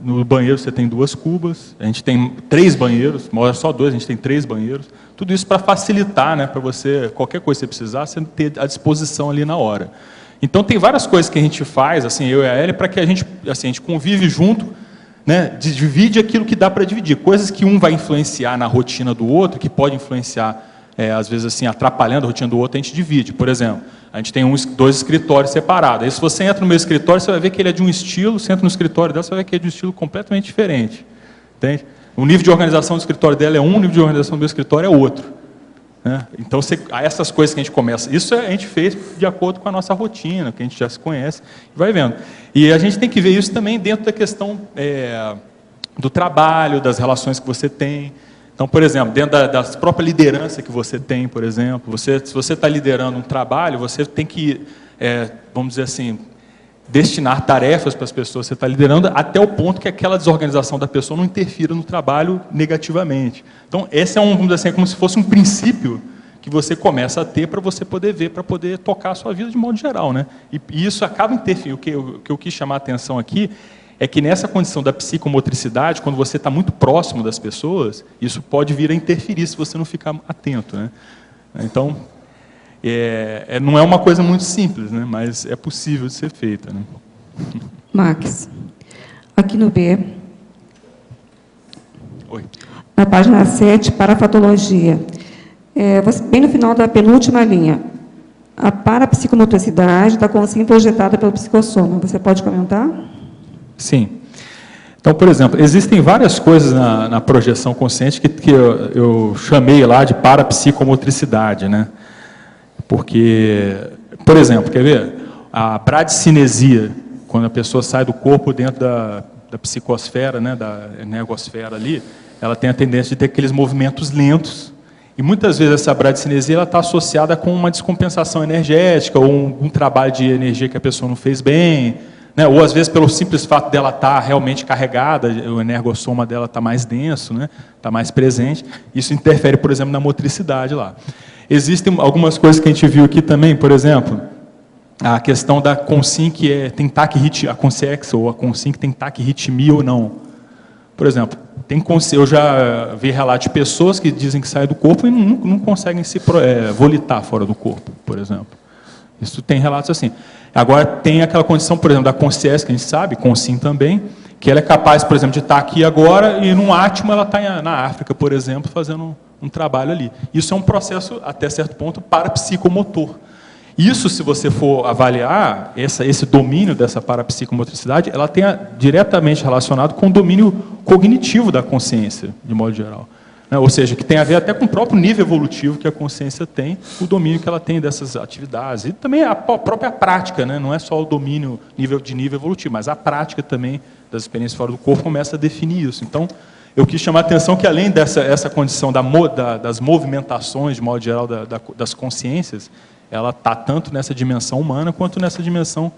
No banheiro você tem 2 cubas, a gente tem 3 banheiros, mora só 2, a gente tem 3 banheiros. Tudo isso para facilitar, né? Para você, qualquer coisa que você precisar, você ter à disposição ali na hora. Então, tem várias coisas que a gente faz, assim, eu e a Ellie, para que a gente convive junto, né? Divide aquilo que dá para dividir. Coisas que um vai influenciar na rotina do outro, que pode influenciar, às vezes, assim, atrapalhando a rotina do outro, a gente divide. Por exemplo, a gente tem 2 escritórios separados. Aí, se você entra no meu escritório, você vai ver que ele é de um estilo, você entra no escritório dela, você vai ver que é de um estilo completamente diferente. Entende? O nível de organização do escritório dela é um, o nível de organização do meu escritório é outro. Né? Então, essas coisas que a gente começa, isso a gente fez de acordo com a nossa rotina, que a gente já se conhece, e vai vendo. E a gente tem que ver isso também dentro da questão do trabalho, das relações que você tem. Então, por exemplo, dentro da própria liderança que você tem, por exemplo, se você está liderando um trabalho, você tem que, vamos dizer assim, destinar tarefas para as pessoas que você está liderando até o ponto que aquela desorganização da pessoa não interfira no trabalho negativamente. Então, esse vamos dizer assim, como se fosse um princípio que você começa a ter para você poder ver, para poder tocar a sua vida de modo geral, né? E isso acaba interferindo. O que eu quis chamar a atenção aqui é que nessa condição da psicomotricidade, quando você está muito próximo das pessoas, isso pode vir a interferir se você não ficar atento, né? Então, não é uma coisa muito simples, né? Mas é possível de ser feita, né? Max, aqui no B, Oi. na página 7, parafatologia, bem no final da penúltima linha, a parapsicomotricidade da consciência projetada pelo psicossoma. Você pode comentar? Sim. Então, por exemplo, existem várias coisas na projeção consciente que eu chamei lá de parapsicomotricidade, né? Porque, por exemplo, quer ver? A bradicinesia, quando a pessoa sai do corpo dentro da psicosfera, né, da energosfera ali, ela tem a tendência de ter aqueles movimentos lentos. E muitas vezes essa bradicinesia está associada com uma descompensação energética ou um trabalho de energia que a pessoa não fez bem, né? Ou às vezes pelo simples fato dela estar realmente carregada, o energossoma dela está mais denso, né? Está mais presente. Isso interfere, por exemplo, na motricidade lá. Existem algumas coisas que a gente viu aqui também, por exemplo, a questão da consim que tem taquirritmia, a consciex ou a consim que tem taquirritmia ou não. Por exemplo, eu já vi relatos de pessoas que dizem que saem do corpo e não conseguem se volitar fora do corpo, por exemplo. Isso tem relatos assim. Agora, tem aquela condição, por exemplo, da consciência, que a gente sabe, consim também, que ela é capaz, por exemplo, de estar aqui agora e, num átimo, ela está na África, por exemplo, fazendo um trabalho ali. Isso é um processo, até certo ponto, parapsicomotor. Isso, se você for avaliar esse domínio dessa parapsicomotricidade, ela tem diretamente relacionado com o domínio cognitivo da consciência, de modo geral. Ou seja, que tem a ver até com o próprio nível evolutivo que a consciência tem, o domínio que ela tem dessas atividades. E também a própria prática, né? Não é só o domínio de nível evolutivo, mas a prática também das experiências fora do corpo começa a definir isso. Então, eu quis chamar a atenção que, além dessa condição das movimentações, de modo geral, das consciências, ela está tanto nessa dimensão humana quanto nessa dimensão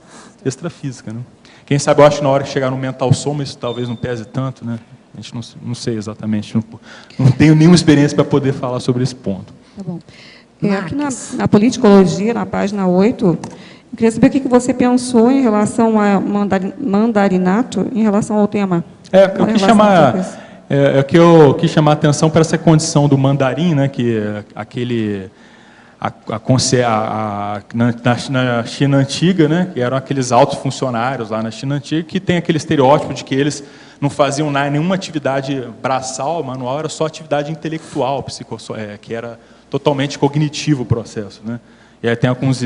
extrafísica, né? Quem sabe, eu acho que na hora que chegar no mental soma, isso talvez não pese tanto, né? A gente não sei exatamente, não tenho nenhuma experiência para poder falar sobre esse ponto. Tá bom. Aqui na politicologia, na página 8, eu queria saber o que você pensou em relação ao mandarinato, em relação ao tema. Eu quis chamar a atenção para essa condição do mandarim, né, que é aquele... na China Antiga, né, que eram aqueles altos funcionários lá na China Antiga, que tem aquele estereótipo de que eles não faziam nenhuma atividade braçal, manual, era só atividade intelectual, que era totalmente cognitivo o processo, né? E aí tem alguns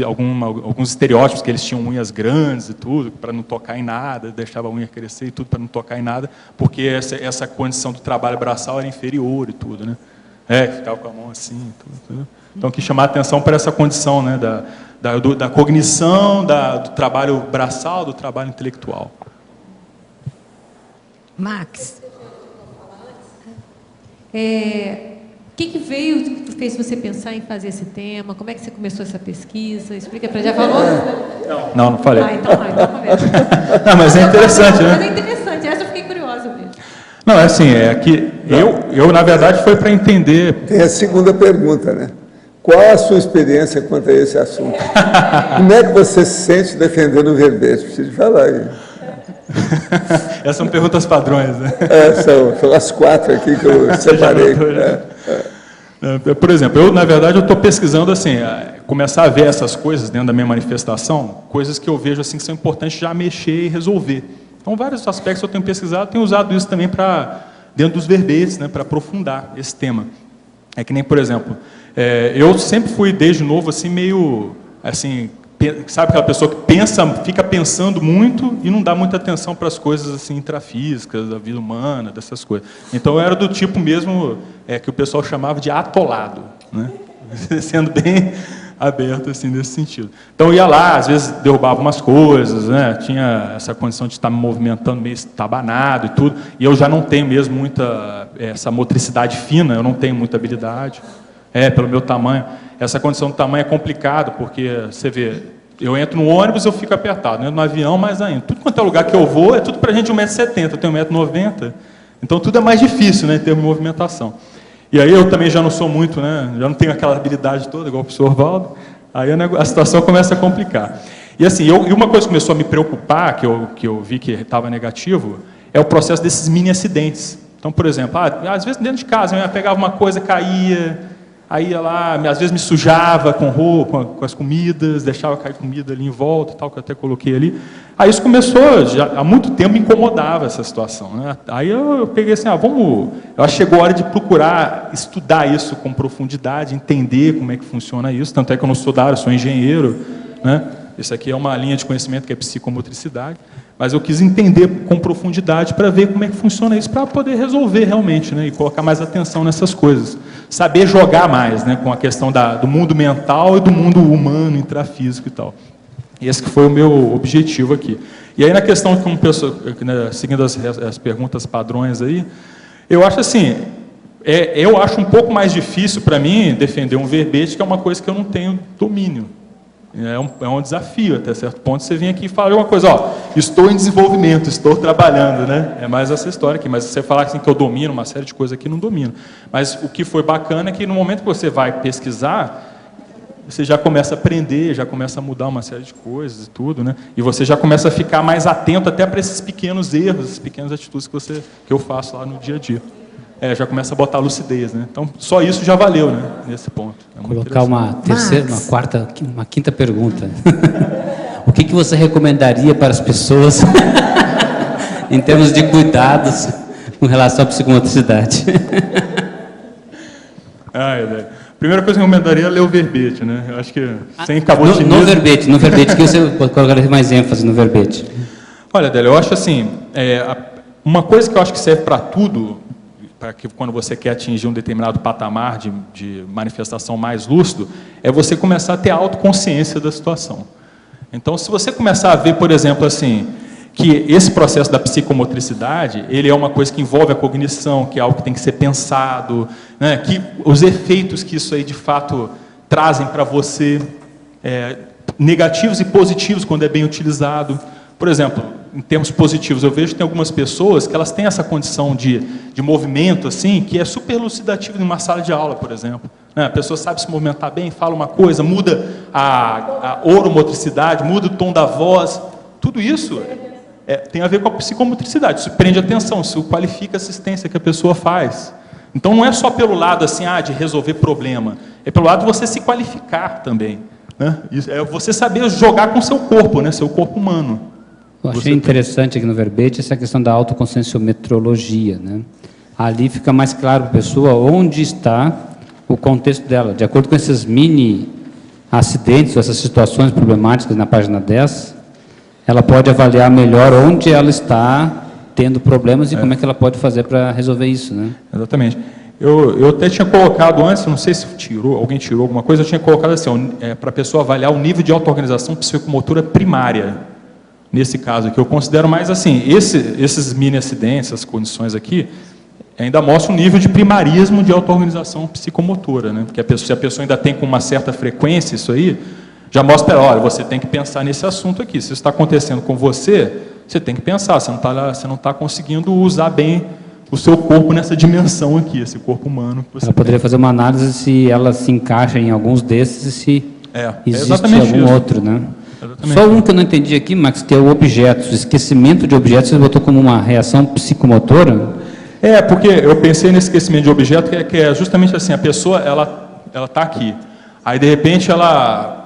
estereótipos, que eles tinham unhas grandes e tudo, para não tocar em nada, deixava a unha crescer e tudo para não tocar em nada, porque essa condição do trabalho braçal era inferior e tudo, né? Ficava com a mão assim e tudo. Então, quis chamar a atenção para essa condição, né, da cognição, do trabalho braçal, do trabalho intelectual. Max, o que veio, que fez você pensar em fazer esse tema? Como é que você começou essa pesquisa? Explica para já falou? Não falei. Então começa. Não, mas é interessante, né? Mas é interessante, essa eu fiquei curiosa mesmo. Não, é assim, que eu na verdade, foi para entender... Tem a segunda pergunta, né? Qual a sua experiência quanto a esse assunto? Como é que você se sente defendendo o verbete? Preciso falar aí. Essas são perguntas padrões, né? São as 4 aqui que eu separei. Por exemplo, eu, na verdade, eu estou pesquisando, assim, começar a ver essas coisas dentro da minha manifestação, coisas que eu vejo, assim, que são importantes já mexer e resolver. Então, vários aspectos eu tenho pesquisado, tenho usado isso também dentro dos verbetes, né, para aprofundar esse tema. É que nem, por exemplo, eu sempre fui, desde novo, assim, meio, assim, sabe aquela pessoa que fica pensando muito e não dá muita atenção para as coisas assim intrafísicas, da vida humana, dessas coisas. Então eu era do tipo mesmo que o pessoal chamava de atolado, né? Sendo bem aberto assim nesse sentido. Então eu ia lá, às vezes derrubava umas coisas, né? Tinha essa condição de estar me movimentando meio estabanado e tudo, e eu já não tenho mesmo muita essa motricidade fina, eu não tenho muita habilidade. Pelo meu tamanho. Essa condição do tamanho é complicado, porque você vê, eu entro no ônibus, eu fico apertado, eu entro no avião, mais ainda. Tudo quanto é lugar que eu vou, é tudo para gente de 1,70 m, eu tenho 1,90 m, então tudo é mais difícil, né, em termos de movimentação. E aí eu também já não sou muito, né, já não tenho aquela habilidade toda, igual o professor Osvaldo, aí a situação começa a complicar. E assim, e uma coisa que começou a me preocupar, que eu vi que estava negativo, é o processo desses mini acidentes. Então, por exemplo, às vezes dentro de casa, eu pegava uma coisa, caía, aí ia lá, às vezes me sujava com roupa, com as comidas, deixava cair comida ali em volta, tal, que eu até coloquei ali. Aí isso começou, já, há muito tempo me incomodava essa situação, né? Aí eu peguei assim, eu acho que chegou a hora de procurar estudar isso com profundidade, entender como é que funciona isso, tanto é que eu não sou da área, eu sou engenheiro, né? Isso aqui é uma linha de conhecimento que é psicomotricidade, mas eu quis entender com profundidade para ver como é que funciona isso, para poder resolver realmente, né, e colocar mais atenção nessas coisas. Saber jogar mais, né, com a questão do mundo mental e do mundo humano, intrafísico e tal. E esse que foi o meu objetivo aqui. E aí, na questão, como pessoa, né, seguindo as perguntas padrões aí, eu acho assim, eu acho um pouco mais difícil para mim defender um verbete, que é uma coisa que eu não tenho domínio. É um desafio, até certo ponto, você vem aqui e fala uma coisa, estou em desenvolvimento, estou trabalhando, né? É mais essa história aqui, mas você falar assim que eu domino uma série de coisas aqui, não domino. Mas o que foi bacana é que no momento que você vai pesquisar, você já começa a aprender, já começa a mudar uma série de coisas e tudo, né? E você já começa a ficar mais atento até para esses pequenos erros, essas pequenas atitudes que eu faço lá no dia a dia. Já começa a botar lucidez, né? Então, só isso já valeu, né? Nesse ponto. Colocar uma terceira, uma quinta pergunta. O que você recomendaria para as pessoas em termos de cuidados com relação à psicomotricidade? Primeira coisa que eu recomendaria é ler o verbete, né? Eu acho que sem cabotinismo... No verbete, que você pode colocar mais ênfase no verbete. Olha, Adélia, eu acho assim, uma coisa que eu acho que serve para tudo, para que quando você quer atingir um determinado patamar de manifestação mais lúcido, é você começar a ter autoconsciência da situação. Então, se você começar a ver, por exemplo, assim, que esse processo da psicomotricidade, ele é uma coisa que envolve a cognição, que é algo que tem que ser pensado, né, que os efeitos que isso aí, de fato, trazem para você, negativos e positivos, quando é bem utilizado. Por exemplo, em termos positivos. Eu vejo que tem algumas pessoas que elas têm essa condição de movimento, assim, que é super elucidativo em uma sala de aula, por exemplo. A pessoa sabe se movimentar bem, fala uma coisa, muda a oromotricidade, muda o tom da voz. Tudo isso tem a ver com a psicomotricidade. Isso prende atenção, isso qualifica a assistência que a pessoa faz. Então, não é só pelo lado assim, de resolver problema. É pelo lado de você se qualificar também. Né? É você saber jogar com o seu corpo, né? Seu corpo humano. Eu achei interessante aqui no verbete essa questão da autoconscienciometrologia, né? Ali fica mais claro para a pessoa onde está o contexto dela. De acordo com esses mini acidentes, essas situações problemáticas na página 10, ela pode avaliar melhor onde ela está tendo problemas e como é que ela pode fazer para resolver isso, né? Exatamente. Eu até tinha colocado antes, não sei se alguém tirou alguma coisa, eu tinha colocado assim, para a pessoa avaliar o nível de auto-organização psicomotora primária. Nesse caso aqui, eu considero mais assim, esses mini acidentes, essas condições aqui, ainda mostram um nível de primarismo de auto-organização psicomotora, né? Porque se a pessoa ainda tem com uma certa frequência isso aí, já mostra, olha, você tem que pensar nesse assunto aqui. Se isso está acontecendo com você, você tem que pensar, você não está conseguindo usar bem o seu corpo nessa dimensão aqui, esse corpo humano. Que você ela poderia fazer uma análise se ela se encaixa em alguns desses e se existe algum isso. Outro, né? Exatamente. Só um que eu não entendi aqui, Max, que é o objetos. O esquecimento de objetos, você botou como uma reação psicomotora? Porque eu pensei nesse esquecimento de objeto, que é justamente assim, a pessoa, ela está aqui, aí de repente ela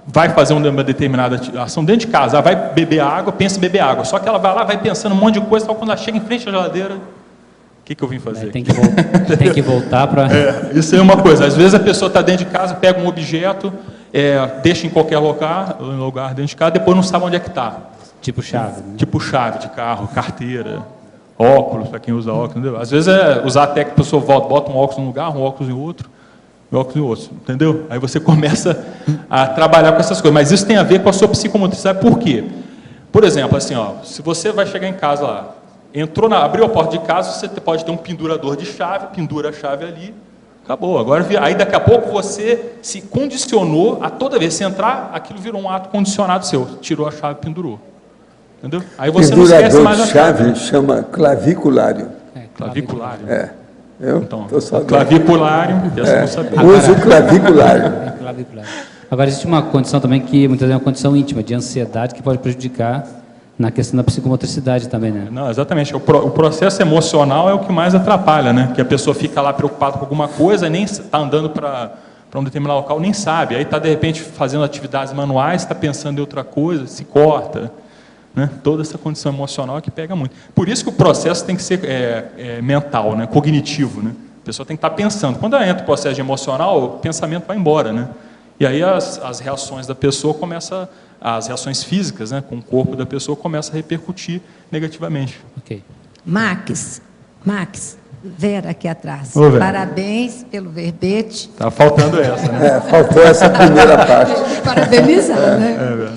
vai fazer uma determinada ação dentro de casa, ela vai beber água, pensa em beber água, só que ela vai lá, vai pensando um monte de coisa, quando ela chega em frente à geladeira, o que eu vim fazer? Tem que voltar para... Isso é uma coisa, às vezes a pessoa está dentro de casa, pega um objeto, deixa em qualquer lugar dentro de casa, depois não sabe onde é que está. Tipo chave. Né? Tipo chave de carro, carteira, óculos, para quem usa óculos, entendeu? Às vezes usar até que a pessoa bota um óculos num lugar, um óculos em outro, entendeu? Aí você começa a trabalhar com essas coisas. Mas isso tem a ver com a sua psicomotricidade. Por quê? Por exemplo, assim, se você vai chegar em casa lá, abriu a porta de casa, você pode ter um pendurador de chave, pendura a chave ali, acabou. Agora, aí daqui a pouco você se condicionou a toda vez que você entrar, aquilo virou um ato condicionado seu. Tirou a chave, pendurou. Entendeu? Aí você não esquece mais a chave. Chama claviculário. Claviculário. Então, claviculário, uso claviculário. Agora, existe uma condição também que muitas vezes é uma condição íntima, de ansiedade, que pode prejudicar na questão da psicomotricidade também, né? Não, exatamente. O processo emocional é o que mais atrapalha, né? Que a pessoa fica lá preocupada com alguma coisa, nem está andando para um determinado local, nem sabe. Aí está, de repente, fazendo atividades manuais, está pensando em outra coisa, se corta. Né? Toda essa condição emocional é que pega muito. Por isso que o processo tem que ser mental, né? Cognitivo. Né? A pessoa tem que estar pensando. Quando ela entra no processo emocional, o pensamento vai embora. Né? E aí as reações da pessoa começam, as reações físicas, né, com o corpo da pessoa, começam a repercutir negativamente. Ok. Max, Vera aqui atrás. Ô, Vera. Parabéns pelo verbete. Tá faltando essa, né? Faltou essa primeira parte. Parabenizar, né?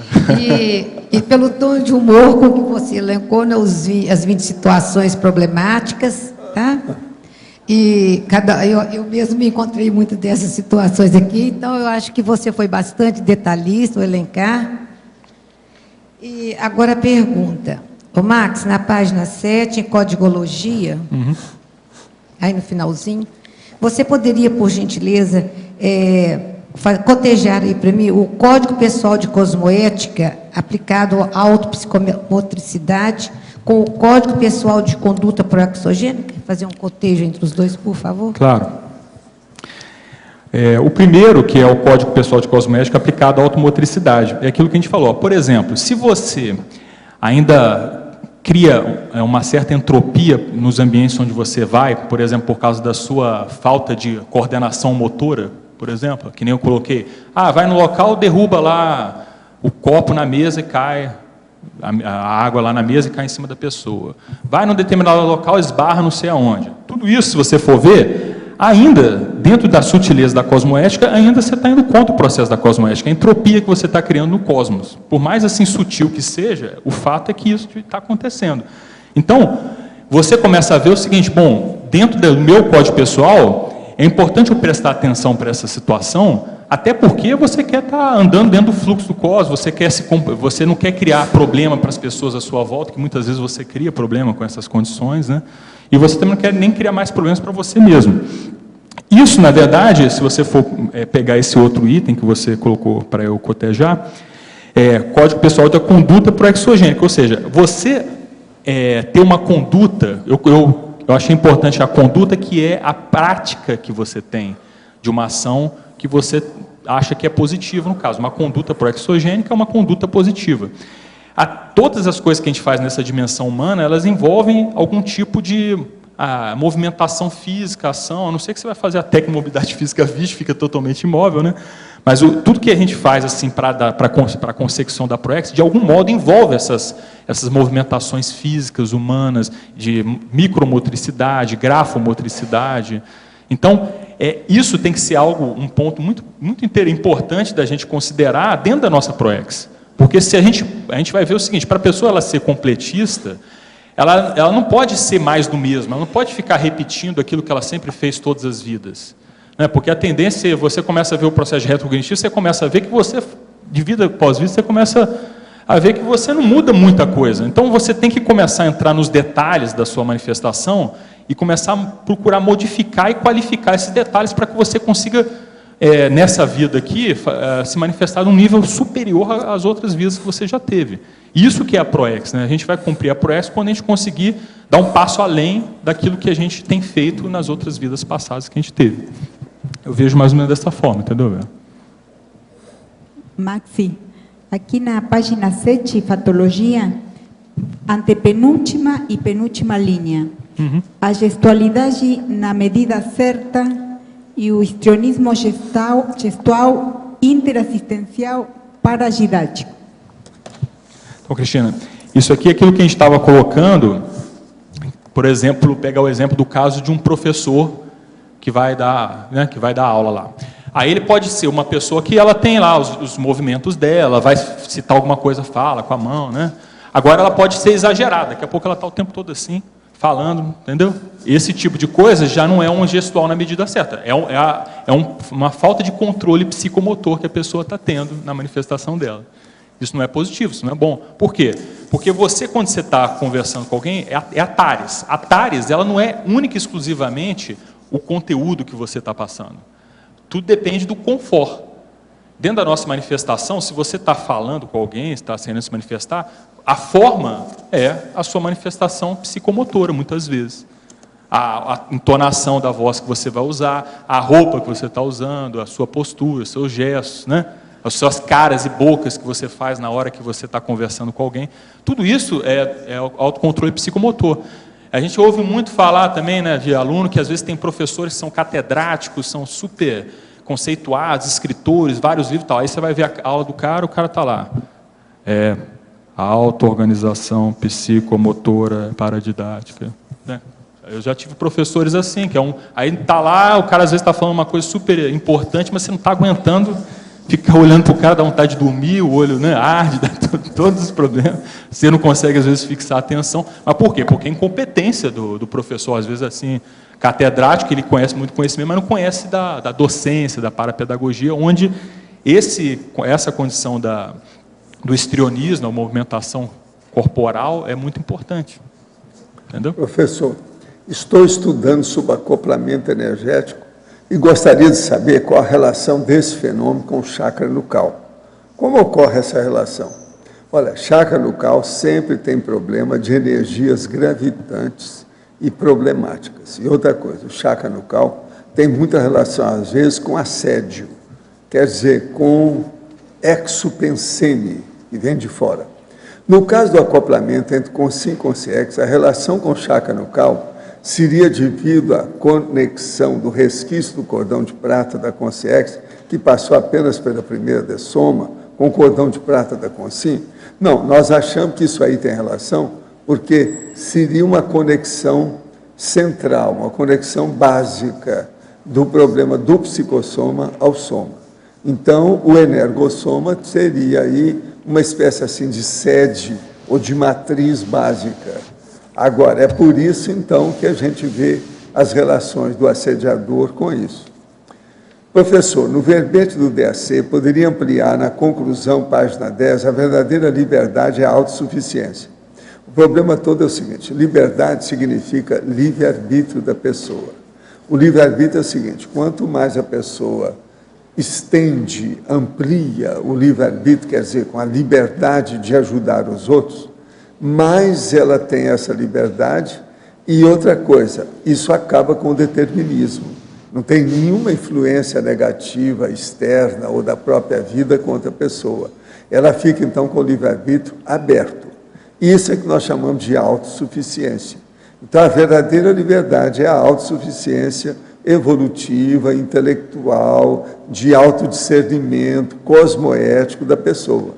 E pelo tom de humor com que você elencou, né, as 20 situações problemáticas, tá? E eu mesmo me encontrei em muitas dessas situações aqui, então eu acho que você foi bastante detalhista, o elencar. E agora a pergunta. Ô Max, na página 7, em Codigologia, aí no finalzinho, você poderia, por gentileza, cotejar aí para mim o Código Pessoal de Cosmoética aplicado à autopsicomotricidade com o Código Pessoal de Conduta Proaxogênica? Fazer um cotejo entre os dois, por favor? Claro. O primeiro, que é o Código Pessoal de Cosmoética aplicado à automotricidade, é aquilo que a gente falou. Por exemplo, se você ainda cria uma certa entropia nos ambientes onde você vai, por exemplo, por causa da sua falta de coordenação motora, por exemplo, que nem eu coloquei, vai no local, derruba lá o copo na mesa e cai, a água lá na mesa e cai em cima da pessoa. Vai num determinado local, esbarra não sei aonde. Tudo isso, se você for ver, ainda, dentro da sutileza da cosmoética, ainda você está indo contra o processo da cosmoética, a entropia que você está criando no cosmos. Por mais assim sutil que seja, o fato é que isso está acontecendo. Então, você começa a ver o seguinte, bom, dentro do meu código pessoal, é importante eu prestar atenção para essa situação, Até porque você quer estar andando dentro do fluxo do cosmos, você não quer criar problema para as pessoas à sua volta, que muitas vezes você cria problema com essas condições, né? E você também não quer nem criar mais problemas para você mesmo. Isso, na verdade, se você for pegar esse outro item que você colocou para eu cotejar, Código Pessoal da Conduta Proexogênica, ou seja, você ter uma conduta, eu achei importante a conduta, que é a prática que você tem de uma ação que você acha que é positiva, no caso. Uma conduta proexogênica é uma conduta positiva. Todas as coisas que a gente faz nessa dimensão humana, elas envolvem algum tipo de movimentação física, ação, a não ser que você vai fazer a tecnomobilidade física, fica totalmente imóvel, né? Mas tudo que a gente faz assim, para a consecução da Proex, de algum modo envolve essas movimentações físicas, humanas, de micromotricidade, grafomotricidade. Então, isso tem que ser um ponto muito importante da gente considerar dentro da nossa Proex. Porque se a gente vai ver o seguinte, para a pessoa ela ser completista, ela não pode ser mais do mesmo, ela não pode ficar repetindo aquilo que ela sempre fez todas as vidas. Né? Porque a tendência, você começa a ver o processo de retrocognitivo, você começa a ver que você, de vida após vida, você começa a ver que você não muda muita coisa. Então, você tem que começar a entrar nos detalhes da sua manifestação e começar a procurar modificar e qualificar esses detalhes para que você consiga, nessa vida aqui, se manifestar num nível superior às outras vidas que você já teve. Isso que é a Proex, né? A gente vai cumprir a Proex quando a gente conseguir dar um passo além daquilo que a gente tem feito nas outras vidas passadas que a gente teve. Eu vejo mais ou menos dessa forma, entendeu? Maxi, aqui na página 7, Fatologia, antepenúltima e penúltima linha. A gestualidade na medida certa e o histrionismo gestual interassistencial paragidático. Então, Cristina, isso aqui é aquilo que a gente estava colocando, por exemplo, pegar o exemplo do caso de um professor que vai dar aula lá. Aí ele pode ser uma pessoa que ela tem lá os movimentos dela, vai citar alguma coisa, fala com a mão, né? Agora ela pode ser exagerada, daqui a pouco ela está o tempo todo assim, falando, entendeu? Esse tipo de coisa já não é um gestual na medida certa, uma falta de controle psicomotor que a pessoa está tendo na manifestação dela. Isso não é positivo, isso não é bom. Por quê? Porque você, quando você está conversando com alguém, é a TARES. A TARES, ela não é única e exclusivamente o conteúdo que você está passando. Tudo depende do conforto. Dentro da nossa manifestação, se você está falando com alguém, está sendo se manifestar, a forma é a sua manifestação psicomotora, muitas vezes. A entonação da voz que você vai usar, a roupa que você está usando, a sua postura, os seus gestos, né? As suas caras e bocas que você faz na hora que você está conversando com alguém. Tudo isso é autocontrole psicomotor. A gente ouve muito falar também, né, de aluno que às vezes tem professores que são catedráticos, são super conceituados, escritores, vários livros e tal. Aí você vai ver a aula do cara, o cara está lá. A auto-organização psicomotora paradidática. Né? Eu já tive professores assim, aí está lá, o cara às vezes está falando uma coisa super importante, mas você não está aguentando ficar olhando para o cara, dá vontade de dormir, o olho, né, arde, dá todos os problemas. Você não consegue, às vezes, fixar a atenção. Mas por quê? Porque a incompetência do professor, às vezes, assim, catedrático, ele conhece muito conhecimento, mas não conhece da docência, da parapedagogia, onde essa condição do histrionismo, a movimentação corporal, é muito importante. Entendeu? Professor, estou estudando sobre acoplamento energético e gostaria de saber qual a relação desse fenômeno com o chakra nucal. Como ocorre essa relação? Olha, chakra nucal sempre tem problema de energias gravitantes e problemáticas. E outra coisa, o chakra nucal tem muita relação, às vezes, com assédio, quer dizer, com exupensene, que vem de fora. No caso do acoplamento entre Consim e Consciex, a relação com o chakra nucal seria devido à conexão do resquício do cordão de prata da Consciex, que passou apenas pela primeira dessoma, com o cordão de prata da Consim? Não, nós achamos que isso aí tem relação, porque seria uma conexão central, uma conexão básica do problema do psicossoma ao soma. Então, o energossoma seria aí uma espécie assim de sede ou de matriz básica. Agora, é por isso, então, que a gente vê as relações do assediador com isso. Professor, no verbete do DAC, poderia ampliar na conclusão, página 10, a verdadeira liberdade é a autossuficiência. O problema todo é o seguinte: liberdade significa livre-arbítrio da pessoa. O livre-arbítrio é o seguinte: quanto mais a pessoa estende, amplia o livre-arbítrio, quer dizer, com a liberdade de ajudar os outros, mais ela tem essa liberdade. E outra coisa, isso acaba com o determinismo. Não tem nenhuma influência negativa, externa ou da própria vida contra a pessoa. Ela fica, então, com o livre-arbítrio aberto. Isso é que nós chamamos de autossuficiência. Então, a verdadeira liberdade é a autossuficiência evolutiva, intelectual, de autodiscernimento, cosmoético da pessoa.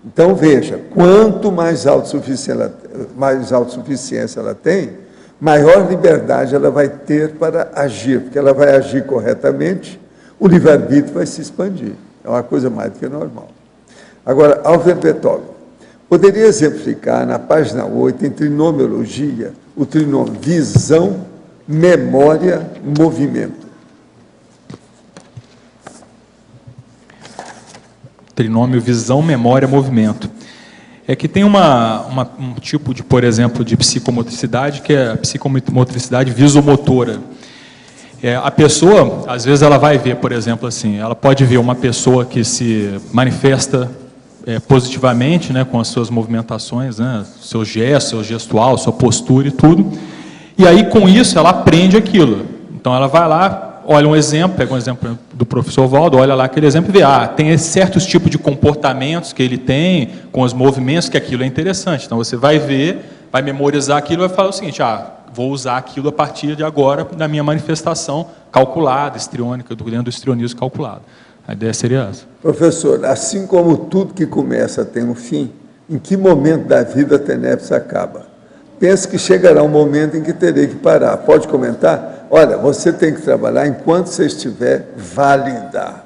Então, veja, quanto mais autossuficiência ela tem, maior liberdade ela vai ter para agir, porque ela vai agir corretamente, o livre-arbítrio vai se expandir. É uma coisa mais do que normal. Agora, ao verbetólogo, poderia exemplificar na página 8, em trinomiologia, o trinômio visão, memória, movimento. Trinômio visão, memória, movimento. É que tem um tipo de, por exemplo, de psicomotricidade, que é a psicomotricidade visomotora. A pessoa, às vezes, ela vai ver, por exemplo, assim, ela pode ver uma pessoa que se manifesta positivamente, né, com as suas movimentações, né, seu gesto, seu gestual, sua postura e tudo, e aí, com isso, ela aprende aquilo. Então, ela vai lá, olha um exemplo, pega um exemplo do professor Valdo, olha lá aquele exemplo e vê, tem certos tipos de comportamentos que ele tem, com os movimentos, que aquilo é interessante. Então, você vai ver, vai memorizar aquilo e vai falar o seguinte, vou usar aquilo a partir de agora na minha manifestação calculada, histriônica, dentro do histrionismo calculado. A ideia seria essa. Professor, assim como tudo que começa tem um fim, em que momento da vida a tenebra acaba? Penso que chegará um momento em que terei que parar. Pode comentar? Olha, você tem que trabalhar enquanto você estiver válida.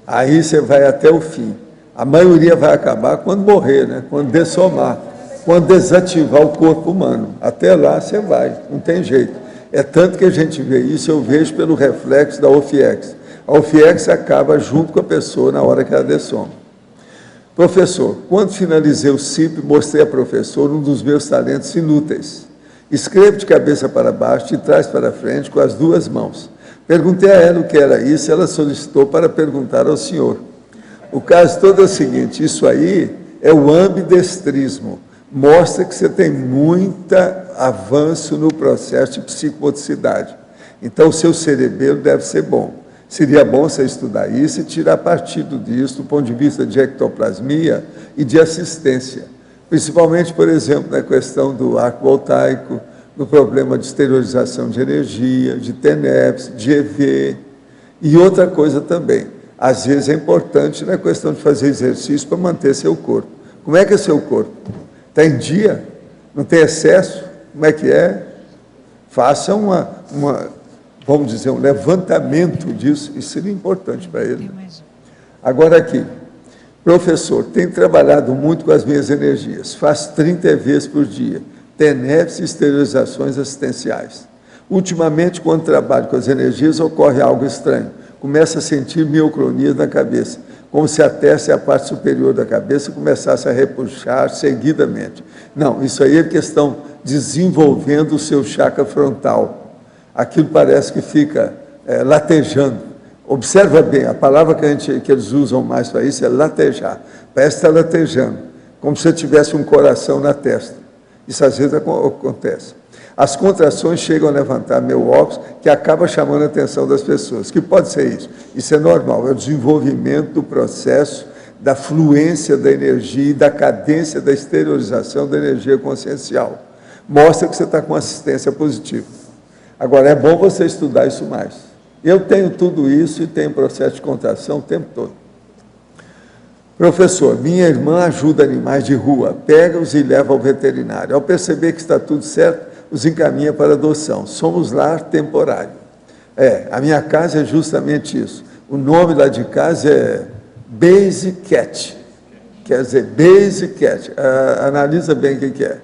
Aí você vai até o fim. A maioria vai acabar quando morrer, né? Quando dessomar, quando desativar o corpo humano. Até lá você vai, não tem jeito. É tanto que a gente vê isso, eu vejo pelo reflexo da OFIEX. A OFIEX acaba junto com a pessoa na hora que ela dessoma. Professor, quando finalizei o CIP, mostrei a professor um dos meus talentos inúteis. Escrevo de cabeça para baixo, de trás para frente, com as duas mãos. Perguntei a ela o que era isso, ela solicitou para perguntar ao senhor. O caso todo é o seguinte, isso aí é o ambidestrismo. Mostra que você tem muito avanço no processo de psicomotricidade. Então, o seu cerebelo deve ser bom. Seria bom você estudar isso e tirar partido disso do ponto de vista de ectoplasmia e de assistência. Principalmente, por exemplo, na questão do arco voltaico, no problema de exteriorização de energia, de TENEPS, de EV. E outra coisa também, às vezes é importante na questão de fazer exercício para manter seu corpo. Como é que é seu corpo? Está em dia? Não tem excesso? Como é que é? Faça vamos dizer, um levantamento disso, isso seria importante para ele. Agora aqui, professor, tenho trabalhado muito com as minhas energias, faço 30 EVs por dia, TENEPS e esterilizações assistenciais. Ultimamente, quando trabalho com as energias, ocorre algo estranho, começo a sentir miocronias na cabeça, como se a testa e a parte superior da cabeça começassem a repuxar seguidamente. Não, isso aí é questão desenvolvendo o seu chakra frontal. Aquilo parece que fica latejando. Observa bem, a palavra que eles usam mais para isso é latejar. Parece que está latejando, como se tivesse um coração na testa. Isso às vezes acontece. As contrações chegam a levantar meu óculos, que acaba chamando a atenção das pessoas. Que pode ser isso? Isso é normal, é o desenvolvimento do processo da fluência da energia e da cadência da exteriorização da energia consciencial. Mostra que você está com assistência positiva. Agora, é bom você estudar isso mais. Eu tenho tudo isso e tenho processo de contração o tempo todo. Professor, minha irmã ajuda animais de rua, pega-os e leva ao veterinário. Ao perceber que está tudo certo, os encaminha para adoção. Somos lar temporário. A minha casa é justamente isso. O nome lá de casa é Basic Cat. Quer dizer, Basic Cat. Analisa bem o que é.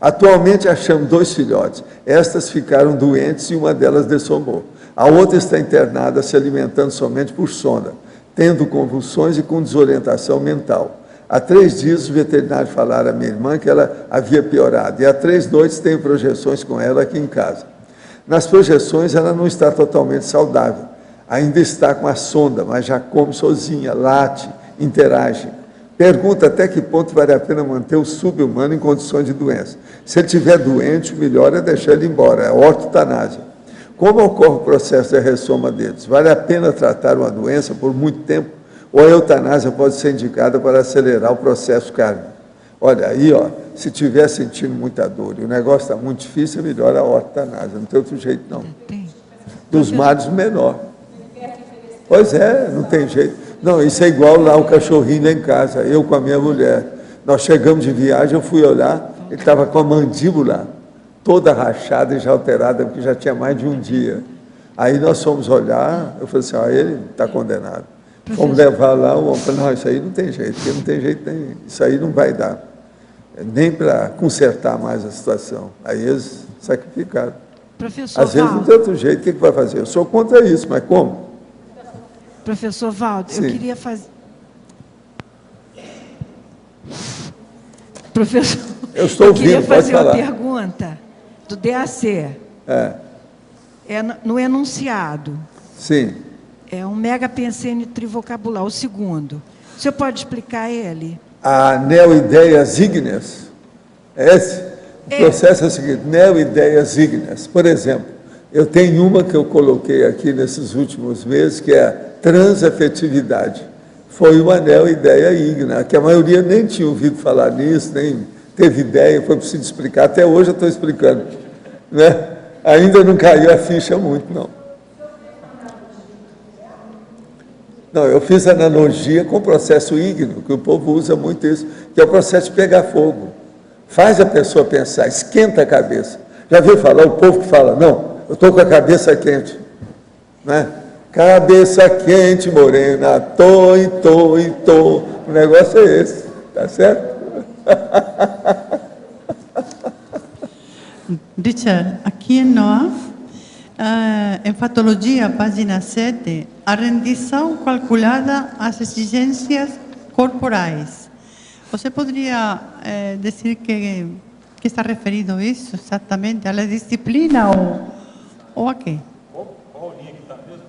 Atualmente achamos 2 filhotes. Estas ficaram doentes e uma delas dessomou. A outra está internada, se alimentando somente por sonda, tendo convulsões e com desorientação mental. Há 3 dias, o veterinário falaram à minha irmã que ela havia piorado, e há 3 noites tenho projeções com ela aqui em casa. Nas projeções, ela não está totalmente saudável, ainda está com a sonda, mas já come sozinha, late, interage. Pergunta até que ponto vale a pena manter o sub-humano em condições de doença. Se ele estiver doente, o melhor é deixar ele embora, é a ortotanásia. Como ocorre o processo de ressoma deles? Vale a pena tratar uma doença por muito tempo? Ou a eutanásia pode ser indicada para acelerar o processo kármico? Olha, aí, ó, se estiver sentindo muita dor e o negócio está muito difícil, é melhor a ortotanásia, não tem outro jeito, não. Dos males, o menor. Pois é, não tem jeito. Não, isso é igual lá o cachorrinho lá em casa, eu com a minha mulher. Nós chegamos de viagem, eu fui olhar, ele estava com a mandíbula toda rachada e já alterada, porque já tinha mais de um dia. Aí nós fomos olhar, eu falei assim, ele está condenado. Fomos levar lá, o homem falou, não, isso aí não tem jeito, porque não tem jeito nenhum, isso aí não vai dar. Nem para consertar mais a situação. Aí eles sacrificaram. Professor Às vezes não tem outro jeito, o que vai fazer? Eu sou contra isso, mas como? Professor Valdo, eu queria fazer... Professor, eu estou ouvindo, queria fazer pode uma falar. pergunta do DAC. É no enunciado. Sim. É um megapensene trivocabular, o segundo. O senhor pode explicar ele? A neoideias ígneas, esse o processo é o seguinte, neoideias ígneas. Por exemplo, eu tenho uma que eu coloquei aqui nesses últimos meses, que é a transafetividade. Foi uma neoideia ígnea, que a maioria nem tinha ouvido falar nisso, nem teve ideia, foi preciso explicar. Até hoje eu estou explicando. Né? Ainda não caiu a ficha muito, não. Não, eu fiz analogia com o processo ígneo, que o povo usa muito isso, que é o processo de pegar fogo. Faz a pessoa pensar, esquenta a cabeça. Já viu falar, o povo que fala, não, eu estou com a cabeça quente. Né? Cabeça quente, morena, tô. O negócio é esse, tá certo? Richard, aqui em nós, em patologia, página 7, a rendição calculada às exigências corporais. Você poderia dizer que está referido a isso exatamente? À disciplina ou a quê? Qual linha que está mesmo?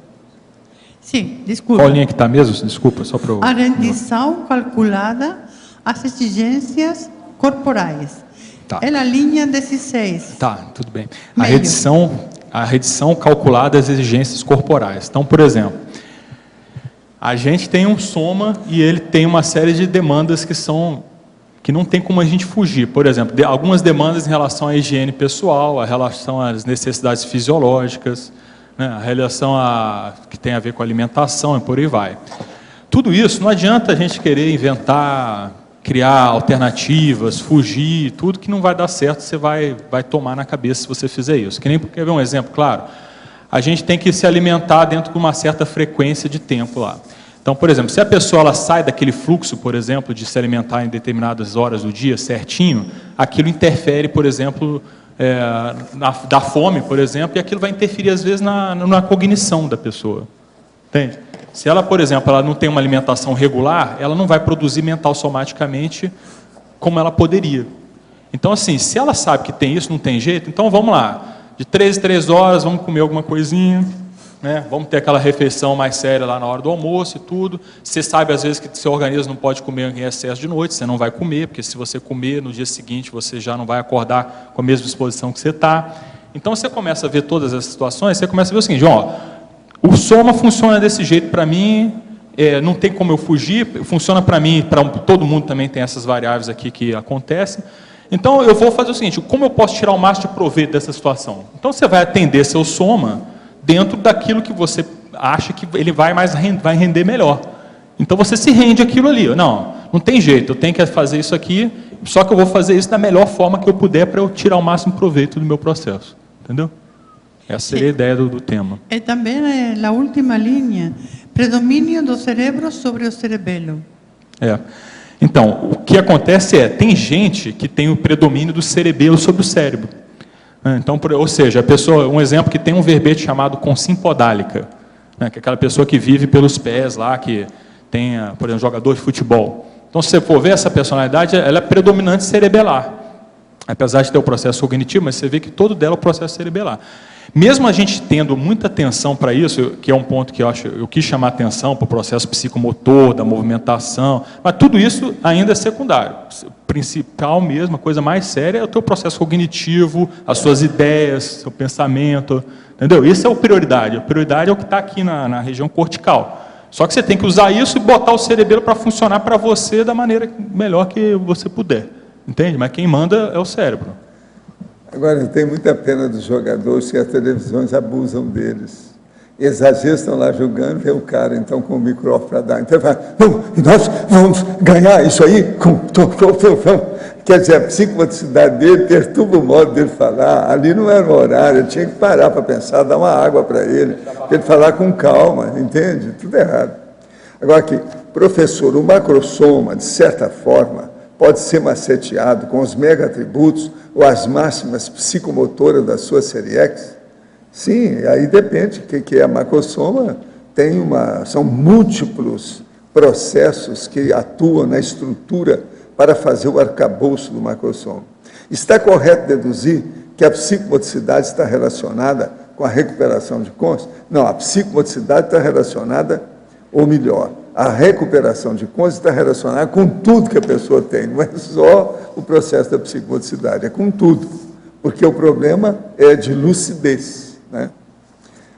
Sim, desculpa. Qual linha que está mesmo? Desculpa, só para o... A rendição calculada às exigências corporais. Tá. É a linha 16. Tá, tudo bem. A redição calculada às exigências corporais. Então, por exemplo, a gente tem um soma e ele tem uma série de demandas que não tem como a gente fugir. Por exemplo, algumas demandas em relação à higiene pessoal, a relação às necessidades fisiológicas, né, a relação que tem a ver com a alimentação e por aí vai. Tudo isso, não adianta a gente querer inventar, criar alternativas, fugir, tudo que não vai dar certo, você vai tomar na cabeça se você fizer isso. Quer ver um exemplo claro? A gente tem que se alimentar dentro de uma certa frequência de tempo lá. Então, por exemplo, se a pessoa ela sai daquele fluxo, por exemplo, de se alimentar em determinadas horas do dia, certinho, aquilo interfere, por exemplo, da fome, por exemplo, e aquilo vai interferir, às vezes, na cognição da pessoa. Entende? Se ela, por exemplo, ela não tem uma alimentação regular, ela não vai produzir mental somaticamente como ela poderia. Então, assim, se ela sabe que tem isso, não tem jeito, então vamos lá. De 3 em 3 horas, vamos comer alguma coisinha, né? Vamos ter aquela refeição mais séria lá na hora do almoço e tudo. Você sabe, às vezes, que seu organismo não pode comer em excesso de noite, você não vai comer, porque se você comer no dia seguinte, você já não vai acordar com a mesma disposição que você está. Então, você começa a ver todas essas situações, você começa a ver o seguinte, o soma funciona desse jeito para mim, não tem como eu fugir, funciona para mim, para todo mundo também tem essas variáveis aqui que acontecem. Então, eu vou fazer o seguinte, como eu posso tirar o máximo de proveito dessa situação? Então, você vai atender seu soma dentro daquilo que você acha que ele vai render melhor. Então, você se rende aquilo ali. Não tem jeito, eu tenho que fazer isso aqui, só que eu vou fazer isso da melhor forma que eu puder para eu tirar o máximo proveito do meu processo. Entendeu? Essa seria a ideia do tema. E também a última linha, predomínio do cérebro sobre o cerebelo. Então, o que acontece tem gente que tem o predomínio do cerebelo sobre o cérebro. Então, ou seja, a pessoa, um exemplo que tem um verbete chamado consimpodálica, né, que é aquela pessoa que vive pelos pés lá, que tem, por exemplo, jogador de futebol. Então, se você for ver essa personalidade, ela é predominante cerebelar. Apesar de ter o processo cognitivo, mas você vê que todo dela é o processo cerebelar. Mesmo a gente tendo muita atenção para isso, que é um ponto que eu quis chamar atenção para o processo psicomotor, da movimentação, mas tudo isso ainda é secundário. O principal mesmo, a coisa mais séria é o teu processo cognitivo, as suas ideias, seu pensamento, entendeu? Isso é a prioridade. A prioridade é o que está aqui na região cortical. Só que você tem que usar isso e botar o cerebelo para funcionar para você da maneira melhor que você puder. Entende? Mas quem manda é o cérebro. Agora, eu tenho muita pena dos jogadores que as televisões abusam deles. Eles às vezes estão lá jogando, vê o cara então com o microfone para dar. Então ele fala, não, nós vamos ganhar isso aí com... Quer dizer, a psicomotricidade dele perturba o modo dele falar. Ali não era o horário, ele tinha que parar para pensar, dar uma água para ele falar com calma, entende? Tudo errado. Agora aqui, professor, o macrosoma, de certa forma, pode ser maceteado com os mega-atributos ou as máximas psicomotoras da sua série X? Sim, aí depende do que é a macrosoma. São múltiplos processos que atuam na estrutura para fazer o arcabouço do macrosoma. Está correto deduzir que a psicomotricidade está relacionada com a recuperação de consciência? Não, a psicomotricidade está relacionada, ou melhor, a recuperação de consciência está relacionada com tudo que a pessoa tem, não é só o processo da psicomotricidade, é com tudo, porque o problema é de lucidez. Né?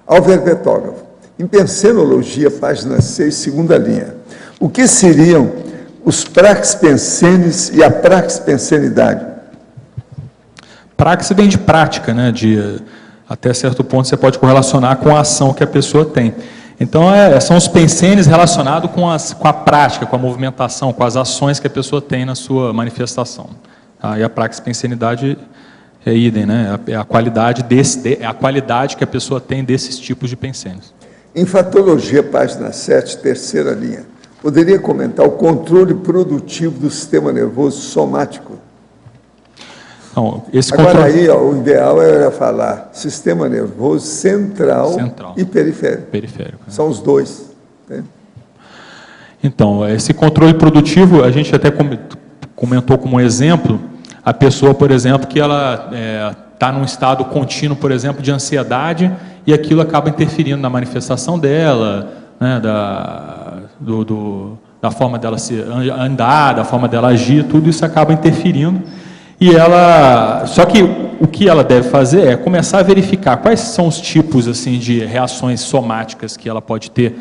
Alverbetógrafo, em Pensenologia, página 6, segunda linha, o que seriam os praxpensenes e a praxpensenidade? Praxe vem de prática, né? Até certo ponto você pode correlacionar com a ação que a pessoa tem. Então, são os pensenes relacionados com a prática, com a movimentação, com as ações que a pessoa tem na sua manifestação. Tá? E a praxpensenidade é idem, né? É a qualidade a qualidade que a pessoa tem desses tipos de pensenes. Em Fatologia, página 7, terceira linha, poderia comentar o controle produtivo do sistema nervoso somático? Então, agora aí, o ideal era falar sistema nervoso central e periférico. São os dois. Né? Então, esse controle produtivo, a gente até comentou como exemplo, a pessoa, por exemplo, que ela está num estado contínuo, por exemplo, de ansiedade, e aquilo acaba interferindo na manifestação dela, né, da forma dela andar, da forma dela agir, tudo isso acaba interferindo. Só que o que ela deve fazer é começar a verificar quais são os tipos assim, de reações somáticas que ela pode ter,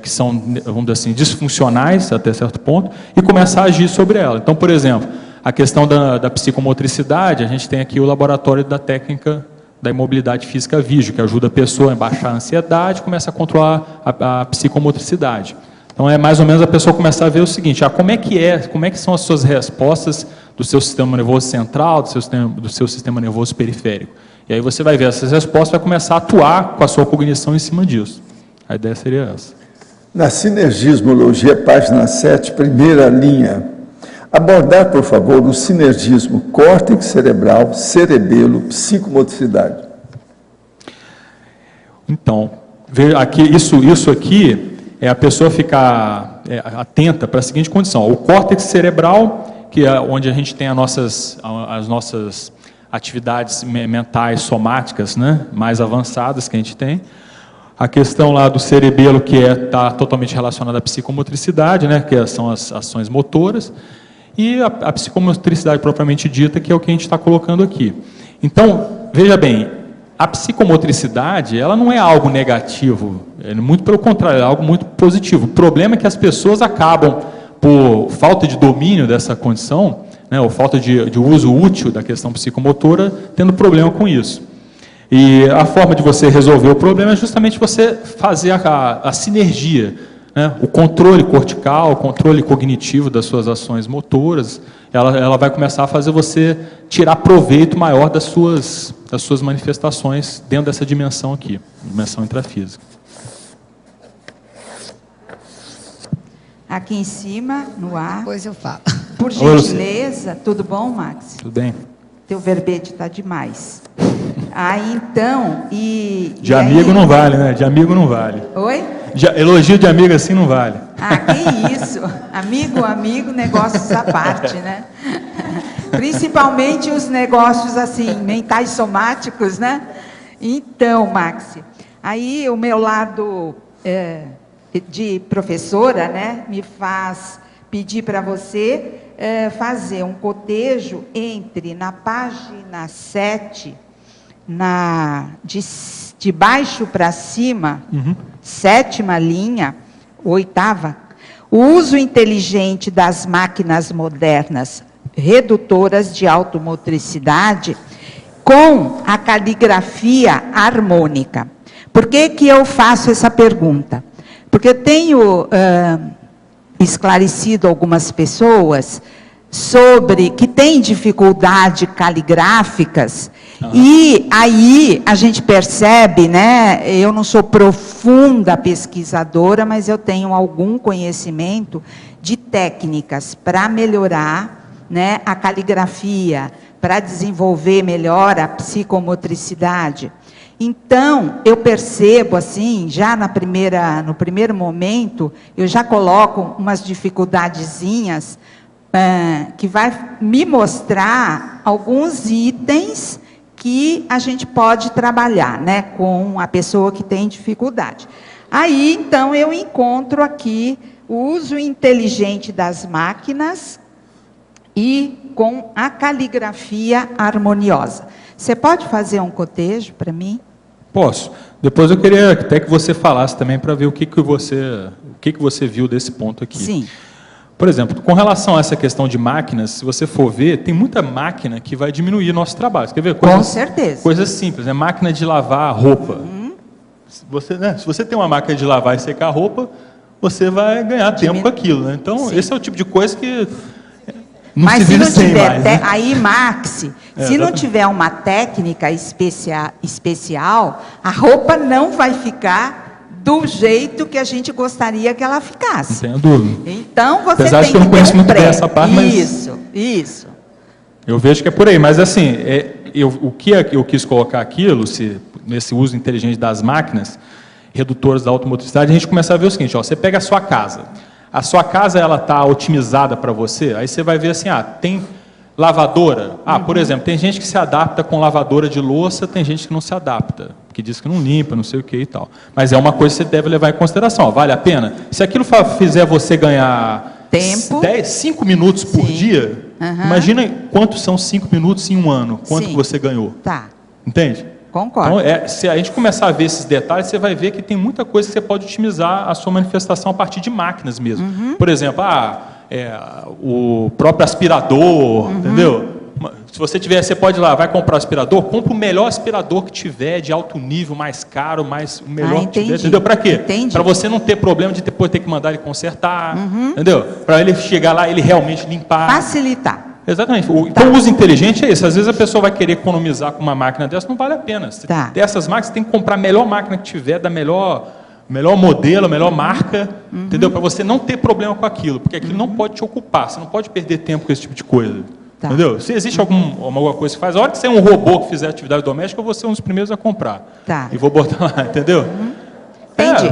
que são, vamos dizer assim, disfuncionais até certo ponto, e começar a agir sobre ela. Então, por exemplo, a questão da psicomotricidade, a gente tem aqui o laboratório da técnica da imobilidade física Vigio, que ajuda a pessoa a baixar a ansiedade, começa a controlar a psicomotricidade. Então, é mais ou menos a pessoa começar a ver o seguinte, como é que são as suas respostas do seu sistema nervoso central, do seu sistema nervoso periférico. E aí você vai ver essas respostas, vai começar a atuar com a sua cognição em cima disso. A ideia seria essa. Na Sinergismologia, página 7, primeira linha, abordar, por favor, o sinergismo córtex cerebral, cerebelo, psicomotricidade. Então, isso aqui é a pessoa ficar atenta para a seguinte condição. O córtex cerebral, que é onde a gente tem as nossas atividades mentais somáticas, né, mais avançadas que a gente tem. A questão lá do cerebelo, que está totalmente relacionada à psicomotricidade, né, que são as ações motoras, e a psicomotricidade propriamente dita, que é o que a gente está colocando aqui. Então, veja bem, a psicomotricidade, ela não é algo negativo, muito pelo contrário, é algo muito positivo. O problema é que as pessoas acabam, por falta de domínio dessa condição, né, ou falta de uso útil da questão psicomotora, tendo problema com isso. E a forma de você resolver o problema é justamente você fazer a sinergia, né, o controle cortical, o controle cognitivo das suas ações motoras, ela vai começar a fazer você tirar proveito maior das suas manifestações dentro dessa dimensão aqui, dimensão intrafísica. Aqui em cima, no ar. Depois eu falo. Por gentileza, tudo bom, Max? Tudo bem. Teu verbete está demais. Aí, então, De amigo não vale, né? De amigo não vale. Oi? Elogio de amigo assim não vale. Ah, que isso. Amigo, negócios à parte, né? Principalmente os negócios, assim, mentais somáticos, né? Então, Maxi, aí o meu lado de professora, né, me faz pedir para você fazer um cotejo entre, na página 7, de baixo para cima, 7ª linha, 8ª, o uso inteligente das máquinas modernas redutoras de automotricidade com a caligrafia harmônica. Por que que eu faço essa pergunta? Porque eu tenho esclarecido algumas pessoas sobre que têm dificuldade caligráficas, e aí a gente percebe, né, eu não sou profunda pesquisadora, mas eu tenho algum conhecimento de técnicas para melhorar, né, a caligrafia, para desenvolver melhor a psicomotricidade. Então, eu percebo, assim, já no primeiro momento, eu já coloco umas dificuldadezinhas que vai me mostrar alguns itens que a gente pode trabalhar, né, com a pessoa que tem dificuldade. Aí, então, eu encontro aqui o uso inteligente das máquinas e com a caligrafia harmoniosa. Você pode fazer um cotejo para mim? Posso. Depois eu queria até que você falasse também para ver o que você viu desse ponto aqui. Sim. Por exemplo, com relação a essa questão de máquinas, se você for ver, tem muita máquina que vai diminuir nosso trabalho. Você quer ver? Com certeza. Coisas simples, né? Máquina de lavar roupa. Se você tem uma máquina de lavar e secar a roupa, você vai ganhar tempo com aquilo, né? Então, Sim. esse é o tipo de coisa que não Mas se se vive não sem tiver, mais, né? aí, Maxi, se não tiver uma técnica especial, a roupa não vai ficar do jeito que a gente gostaria que ela ficasse. Não tenho dúvida. Então, você Apesar tem de que eu não que conheço ter um muito bem pré. essa parte, mas Isso. eu vejo que é por aí. Mas, assim, o que eu quis colocar aquilo, nesse uso inteligente das máquinas, redutoras da automotricidade, a gente começa a ver o seguinte, ó, você pega a sua casa. A sua casa ela está otimizada para você, aí você vai ver assim, tem lavadora. Por exemplo, tem gente que se adapta com lavadora de louça, tem gente que não se adapta, que diz que não limpa, não sei o que e tal. Mas é uma coisa que você deve levar em consideração, ó, vale a pena? Se aquilo fizer você ganhar tempo, 5 minutos por dia, imagina quantos são 5 minutos em um ano, quanto que você ganhou. Tá. Entende? Concordo. Então, se a gente começar a ver esses detalhes, você vai ver que tem muita coisa que você pode otimizar a sua manifestação a partir de máquinas mesmo. Por exemplo, o próprio aspirador, entendeu? Se você tiver, você pode ir lá, vai comprar o aspirador, compra o melhor aspirador que tiver, de alto nível, mais caro, o melhor que tiver, entendeu? Para quê? Para você não ter problema de depois ter que mandar ele consertar, entendeu? Para ele chegar lá, ele realmente limpar. Facilitar. Exatamente. Então, o uso inteligente é esse. Às vezes a pessoa vai querer economizar com uma máquina dessa, não vale a pena. Dessas máquinas, você tem que comprar a melhor máquina que tiver, da melhor modelo, a melhor marca, entendeu? Para você não ter problema com aquilo, porque aquilo não pode te ocupar, você não pode perder tempo com esse tipo de coisa. Entendeu? Se existe alguma coisa que faz, a hora que você é um robô que fizer atividade doméstica, eu vou ser um dos primeiros a comprar. E vou botar lá, entendeu?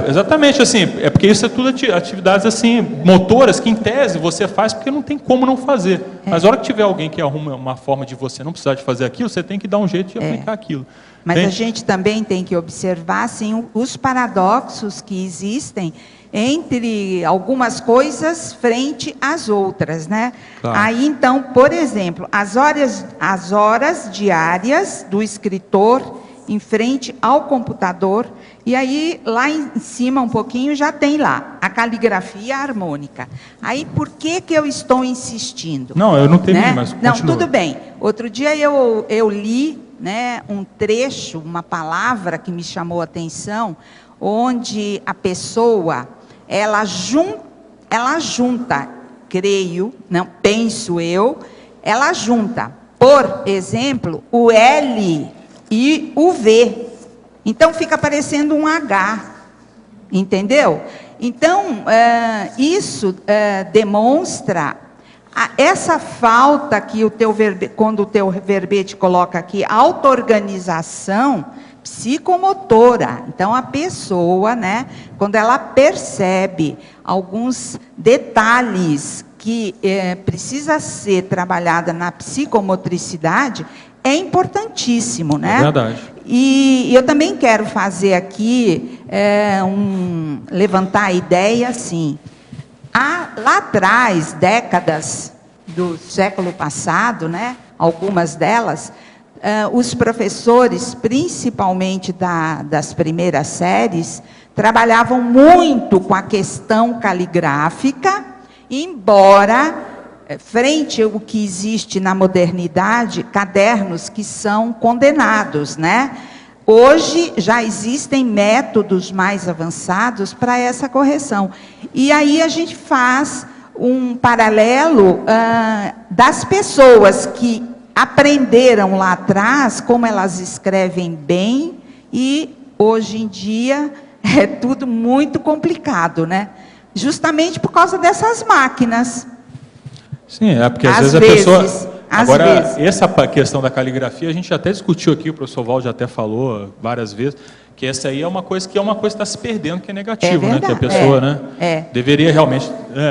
Exatamente, assim, é porque isso é tudo atividades assim, motoras que em tese você faz porque não tem como não fazer. Mas a hora que tiver alguém que arruma uma forma de você não precisar de fazer aquilo, você tem que dar um jeito de aplicar aquilo. Mas a gente também tem que observar assim, os paradoxos que existem entre algumas coisas frente às outras, né? Claro. Aí, então, por exemplo, as horas diárias do escritor em frente ao computador, e aí lá em cima um pouquinho já tem lá a caligrafia harmônica. Aí por que eu estou insistindo? Não, eu não terminei, mas Não, continua. tudo bem. Outro dia eu li, né, um trecho, uma palavra que me chamou a atenção, onde a pessoa ela junta, creio, não penso eu, ela junta, por exemplo, o L e o V. Então, fica parecendo um H. Entendeu? Então, isso demonstra Essa falta que quando o teu verbete coloca aqui, auto-organização psicomotora. Então, a pessoa, né, quando ela percebe alguns detalhes que precisa ser trabalhada na psicomotricidade, é importantíssimo, né? É verdade. E eu também quero fazer aqui, levantar a ideia, assim, lá atrás, décadas do século passado, né, algumas delas, os professores, principalmente das primeiras séries, trabalhavam muito com a questão caligráfica, embora, frente ao que existe na modernidade, cadernos que são condenados, né? Hoje já existem métodos mais avançados para essa correção. E aí a gente faz um paralelo das pessoas que aprenderam lá atrás como elas escrevem bem e hoje em dia é tudo muito complicado, né? Justamente por causa dessas máquinas. Sim, porque às vezes a pessoa... Agora, essa questão da caligrafia, a gente até discutiu aqui, o professor Val já até falou várias vezes, que essa aí é uma coisa que está se perdendo, que é negativo, né? Que a pessoa deveria realmente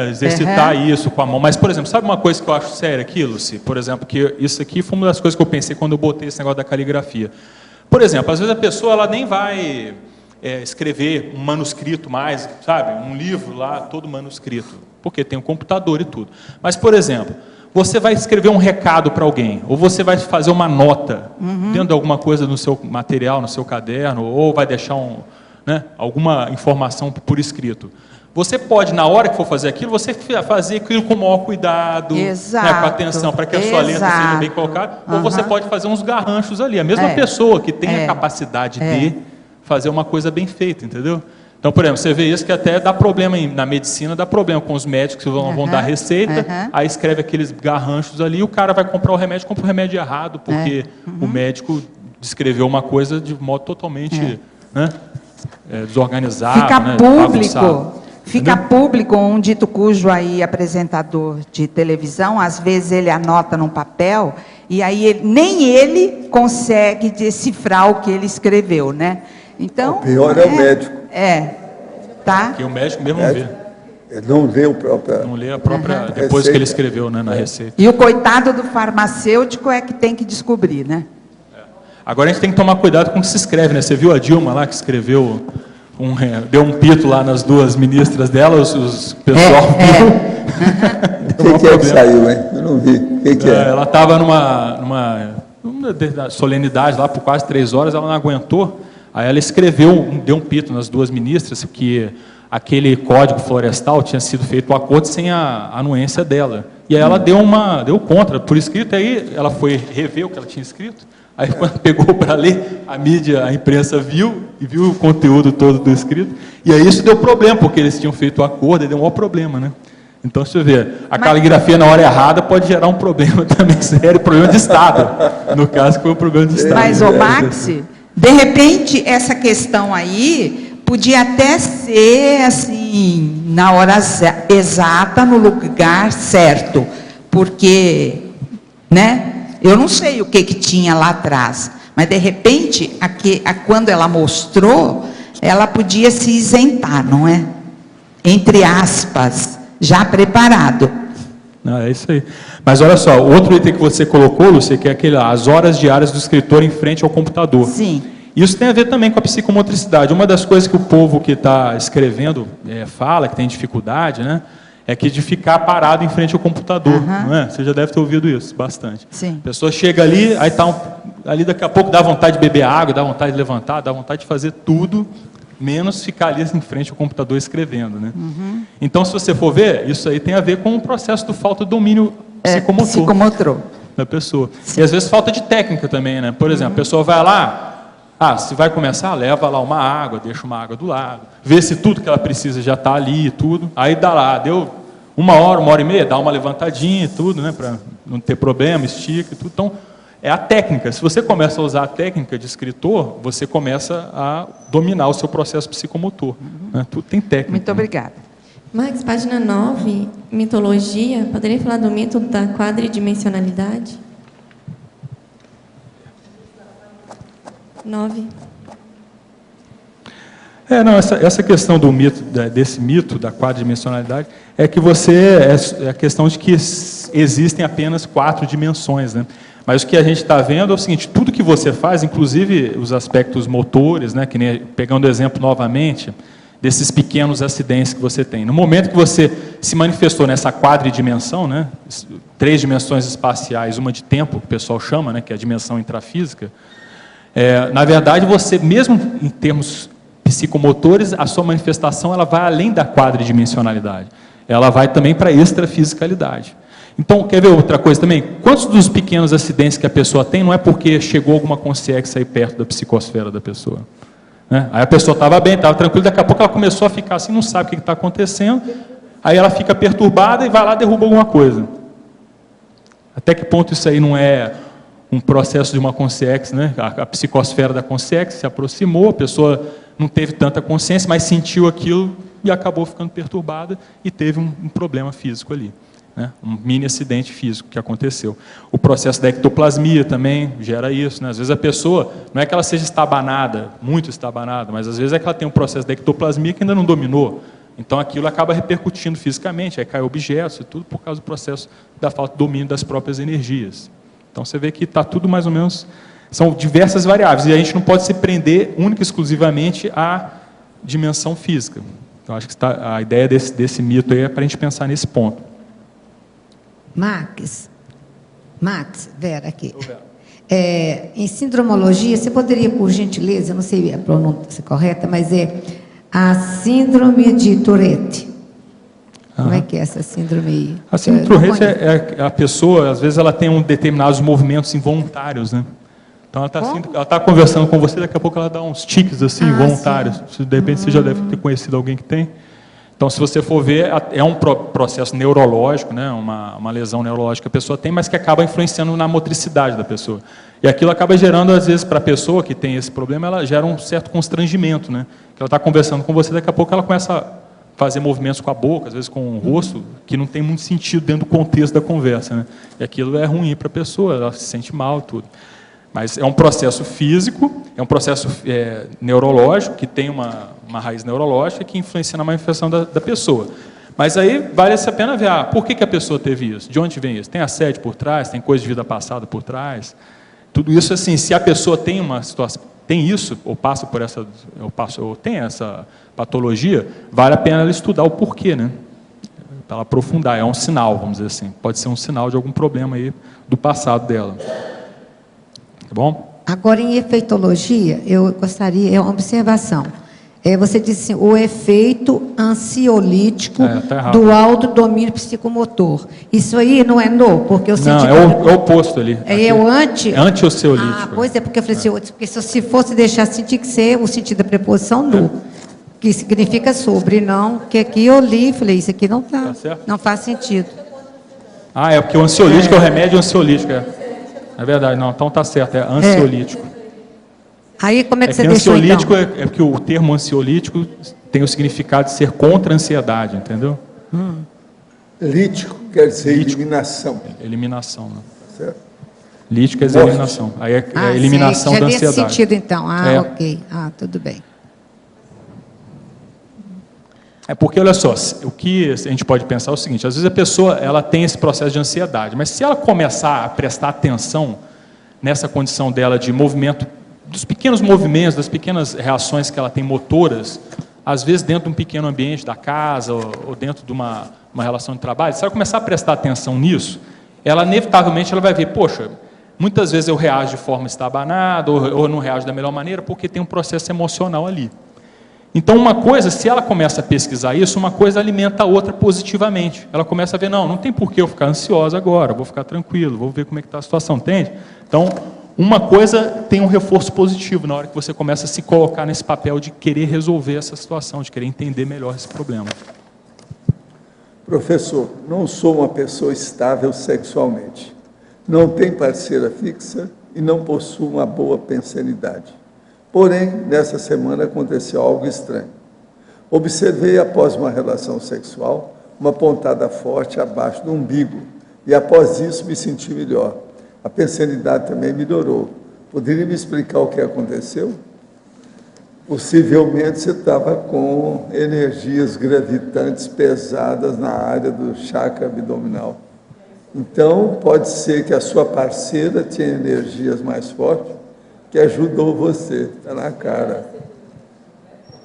exercitar isso com a mão. Mas, por exemplo, sabe uma coisa que eu acho séria aqui, Lucy? Por exemplo, que isso aqui foi uma das coisas que eu pensei quando eu botei esse negócio da caligrafia. Por exemplo, às vezes a pessoa ela nem vai escrever um manuscrito mais, sabe? Um livro lá, todo manuscrito, porque tem um computador e tudo. Mas, por exemplo, você vai escrever um recado para alguém, ou você vai fazer uma nota dentro de alguma coisa no seu material, no seu caderno, ou vai deixar alguma informação por escrito. Você pode, na hora que for fazer aquilo, você fazer aquilo com o maior cuidado, né, com atenção, para que a sua letra seja bem colocada, ou você pode fazer uns garranchos ali. A mesma pessoa que tem a capacidade de fazer uma coisa bem feita, entendeu? Então, por exemplo, você vê isso que até dá problema na medicina, dá problema com os médicos que vão dar receita, aí escreve aqueles garranchos ali, e o cara vai comprar o remédio, compra o remédio errado, porque o médico descreveu uma coisa de modo totalmente desorganizado, Fica público um dito cujo aí apresentador de televisão, às vezes ele anota num papel, e aí nem ele consegue decifrar o que ele escreveu, né? Então, o pior é o médico. Tá? Que o médico mesmo não vê. Ele não lê o próprio... Não lê a própria... Depois receita. Que ele escreveu, né, na receita. E o coitado do farmacêutico é que tem que descobrir, né? Agora a gente tem que tomar cuidado com o que se escreve, né? Você viu a Dilma lá que escreveu, deu um pito lá nas duas ministras dela, os pessoal viu. O que é que saiu, hein? Eu não vi. O que é? Ela estava numa solenidade lá por quase 3 horas, ela não aguentou. Aí ela escreveu, deu um pito nas duas ministras, que aquele código florestal tinha sido feito um acordo sem a anuência dela. E aí ela deu contra, por escrito, aí ela foi rever o que ela tinha escrito, aí quando pegou para ler, a imprensa viu o conteúdo todo do escrito, e aí isso deu problema, porque eles tinham feito o acordo e deu um maior problema, né? Então, você vê, a caligrafia na hora errada pode gerar um problema também sério, problema de Estado. No caso, foi um problema de Estado. Mas, ô Maxi... De repente, essa questão aí podia até ser, assim, na hora exata, no lugar certo, porque, né, eu não sei o que tinha lá atrás, mas, de repente, quando ela mostrou, ela podia se isentar, não é? Entre aspas, já preparado. Não, é isso aí. Mas olha só, outro item que você colocou, Lúcia, que é as horas diárias do escritor em frente ao computador. Sim. Isso tem a ver também com a psicomotricidade. Uma das coisas que o povo que está escrevendo fala, que tem dificuldade, né, é que de ficar parado em frente ao computador. Não é? Você já deve ter ouvido isso bastante. Sim. A pessoa chega ali, aí está ali daqui a pouco dá vontade de beber água, dá vontade de levantar, dá vontade de fazer tudo, menos ficar ali em frente ao computador escrevendo, né? Então, se você for ver, isso aí tem a ver com o processo do falta de domínio psicomotor da pessoa. Sim. E às vezes falta de técnica também, né? Por exemplo, a pessoa vai lá, se vai começar, leva lá uma água, deixa uma água do lado, vê se tudo que ela precisa já está ali e tudo, aí dá lá, deu 1 hora, 1h30, dá uma levantadinha e tudo, né? Para não ter problema, estica e tudo. Então, é a técnica. Se você começa a usar a técnica de escritor, você começa a dominar o seu processo psicomotor. Né? Tudo tem técnica. Muito obrigada. Max, página 9, mitologia. Poderia falar do mito da quadridimensionalidade? 9. Não, essa questão do mito, desse mito da quadridimensionalidade, é que é a questão de que existem apenas 4 dimensões, né? Mas o que a gente está vendo é o seguinte: tudo que você faz, inclusive os aspectos motores, né, que nem, pegando o exemplo novamente, desses pequenos acidentes que você tem. No momento que você se manifestou nessa quadridimensão, né, 3 dimensões espaciais, uma de tempo, que o pessoal chama, né, que é a dimensão intrafísica, na verdade, você, mesmo em termos psicomotores, a sua manifestação ela vai além da quadridimensionalidade. Ela vai também para a extrafisicalidade. Então, quer ver outra coisa também? Quantos dos pequenos acidentes que a pessoa tem não é porque chegou alguma consciência aí perto da psicosfera da pessoa? Né? Aí a pessoa estava bem, estava tranquila, daqui a pouco ela começou a ficar assim, não sabe o que está acontecendo, aí ela fica perturbada e vai lá e derruba alguma coisa. Até que ponto isso aí não é um processo de uma consciência, né? A psicosfera da consciência se aproximou, a pessoa não teve tanta consciência, mas sentiu aquilo e acabou ficando perturbada e teve um problema físico ali, né? Um mini acidente físico que aconteceu. O processo da ectoplasmia também gera isso, né? Às vezes a pessoa, não é que ela seja estabanada, muito estabanada, mas às vezes é que ela tem um processo da ectoplasmia que ainda não dominou. Então aquilo acaba repercutindo fisicamente, aí cai objetos e tudo por causa do processo da falta de domínio das próprias energias. Então você vê que está tudo mais ou menos, são diversas variáveis, e a gente não pode se prender única e exclusivamente à dimensão física. Então acho que a ideia desse mito aí é para a gente pensar nesse ponto. Max, Vera, aqui. Em sindromologia, você poderia, por gentileza, eu não sei a pronúncia correta, mas é a síndrome de Tourette. Como é que é essa síndrome aí? A síndrome de Tourette é a pessoa, às vezes ela tem determinados movimentos involuntários, né? Então ela está conversando com você, daqui a pouco ela dá uns tiques assim, involuntários. De repente você já deve ter conhecido alguém que tem. Então, se você for ver, é um processo neurológico, né? Uma lesão neurológica que a pessoa tem, mas que acaba influenciando na motricidade da pessoa. E aquilo acaba gerando, às vezes, para a pessoa que tem esse problema, ela gera um certo constrangimento, né? Que ela está conversando com você, daqui a pouco ela começa a fazer movimentos com a boca, às vezes com o rosto, que não tem muito sentido dentro do contexto da conversa, né? E aquilo é ruim para a pessoa, ela se sente mal, tudo. Mas é um processo físico, é um processo neurológico, que tem uma raiz neurológica que influencia na manifestação da pessoa. Mas aí vale a pena ver, por que a pessoa teve isso? De onde vem isso? Tem assédio por trás? Tem coisa de vida passada por trás? Tudo isso, assim, se a pessoa tem uma situação, tem isso, ou passa por essa, ou tem essa patologia, vale a pena ela estudar o porquê, né? Para ela aprofundar, é um sinal, vamos dizer assim. Pode ser um sinal de algum problema aí do passado dela. Tá bom? Agora, em efeitologia, eu gostaria, é uma observação. Você disse assim, o efeito ansiolítico do alto domínio psicomotor. Isso aí não é porque eu senti... Não, é o oposto ali. É o anti... É anti-ansiolítico. Pois é, porque eu falei assim, porque se fosse deixar assim, tinha que ser o sentido da preposição do, que significa sobre, não, que aqui eu li e falei, isso aqui não tá não faz sentido. É porque o ansiolítico é o remédio ansiolítico, É verdade, não, então tá certo, é ansiolítico. Aí como é que você deixou, ansiolítico então? É porque o termo ansiolítico tem o significado de ser contra a ansiedade, entendeu? Lítico quer dizer eliminação. Eliminação, né? Certo? Lítico quer dizer eliminação. Aí é a eliminação da ansiedade. Já nesse sentido, então. Ok. Tudo bem. É porque, olha só, o que a gente pode pensar é o seguinte, às vezes a pessoa ela tem esse processo de ansiedade, mas se ela começar a prestar atenção nessa condição dela de movimento, dos pequenos movimentos, das pequenas reações que ela tem motoras, às vezes dentro de um pequeno ambiente da casa ou dentro de uma relação de trabalho, se ela começar a prestar atenção nisso, ela inevitavelmente ela vai ver, poxa, muitas vezes eu reajo de forma estabanada ou não reajo da melhor maneira porque tem um processo emocional ali. Então, uma coisa, se ela começa a pesquisar isso, uma coisa alimenta a outra positivamente. Ela começa a ver, não tem por que eu ficar ansiosa agora, vou ficar tranquilo, vou ver como é que está a situação, entende? Então, uma coisa tem um reforço positivo na hora que você começa a se colocar nesse papel de querer resolver essa situação, de querer entender melhor esse problema. Professor, não sou uma pessoa estável sexualmente. Não tenho parceira fixa e não possuo uma boa pensanidade. Porém, nessa semana aconteceu algo estranho. Observei, após uma relação sexual, uma pontada forte abaixo do umbigo, e após isso me senti melhor. A pensanidade também melhorou. Poderia me explicar o que aconteceu? Possivelmente você estava com energias gravitantes pesadas na área do chakra abdominal. Então, pode ser que a sua parceira tinha energias mais fortes que ajudou você. Está na cara.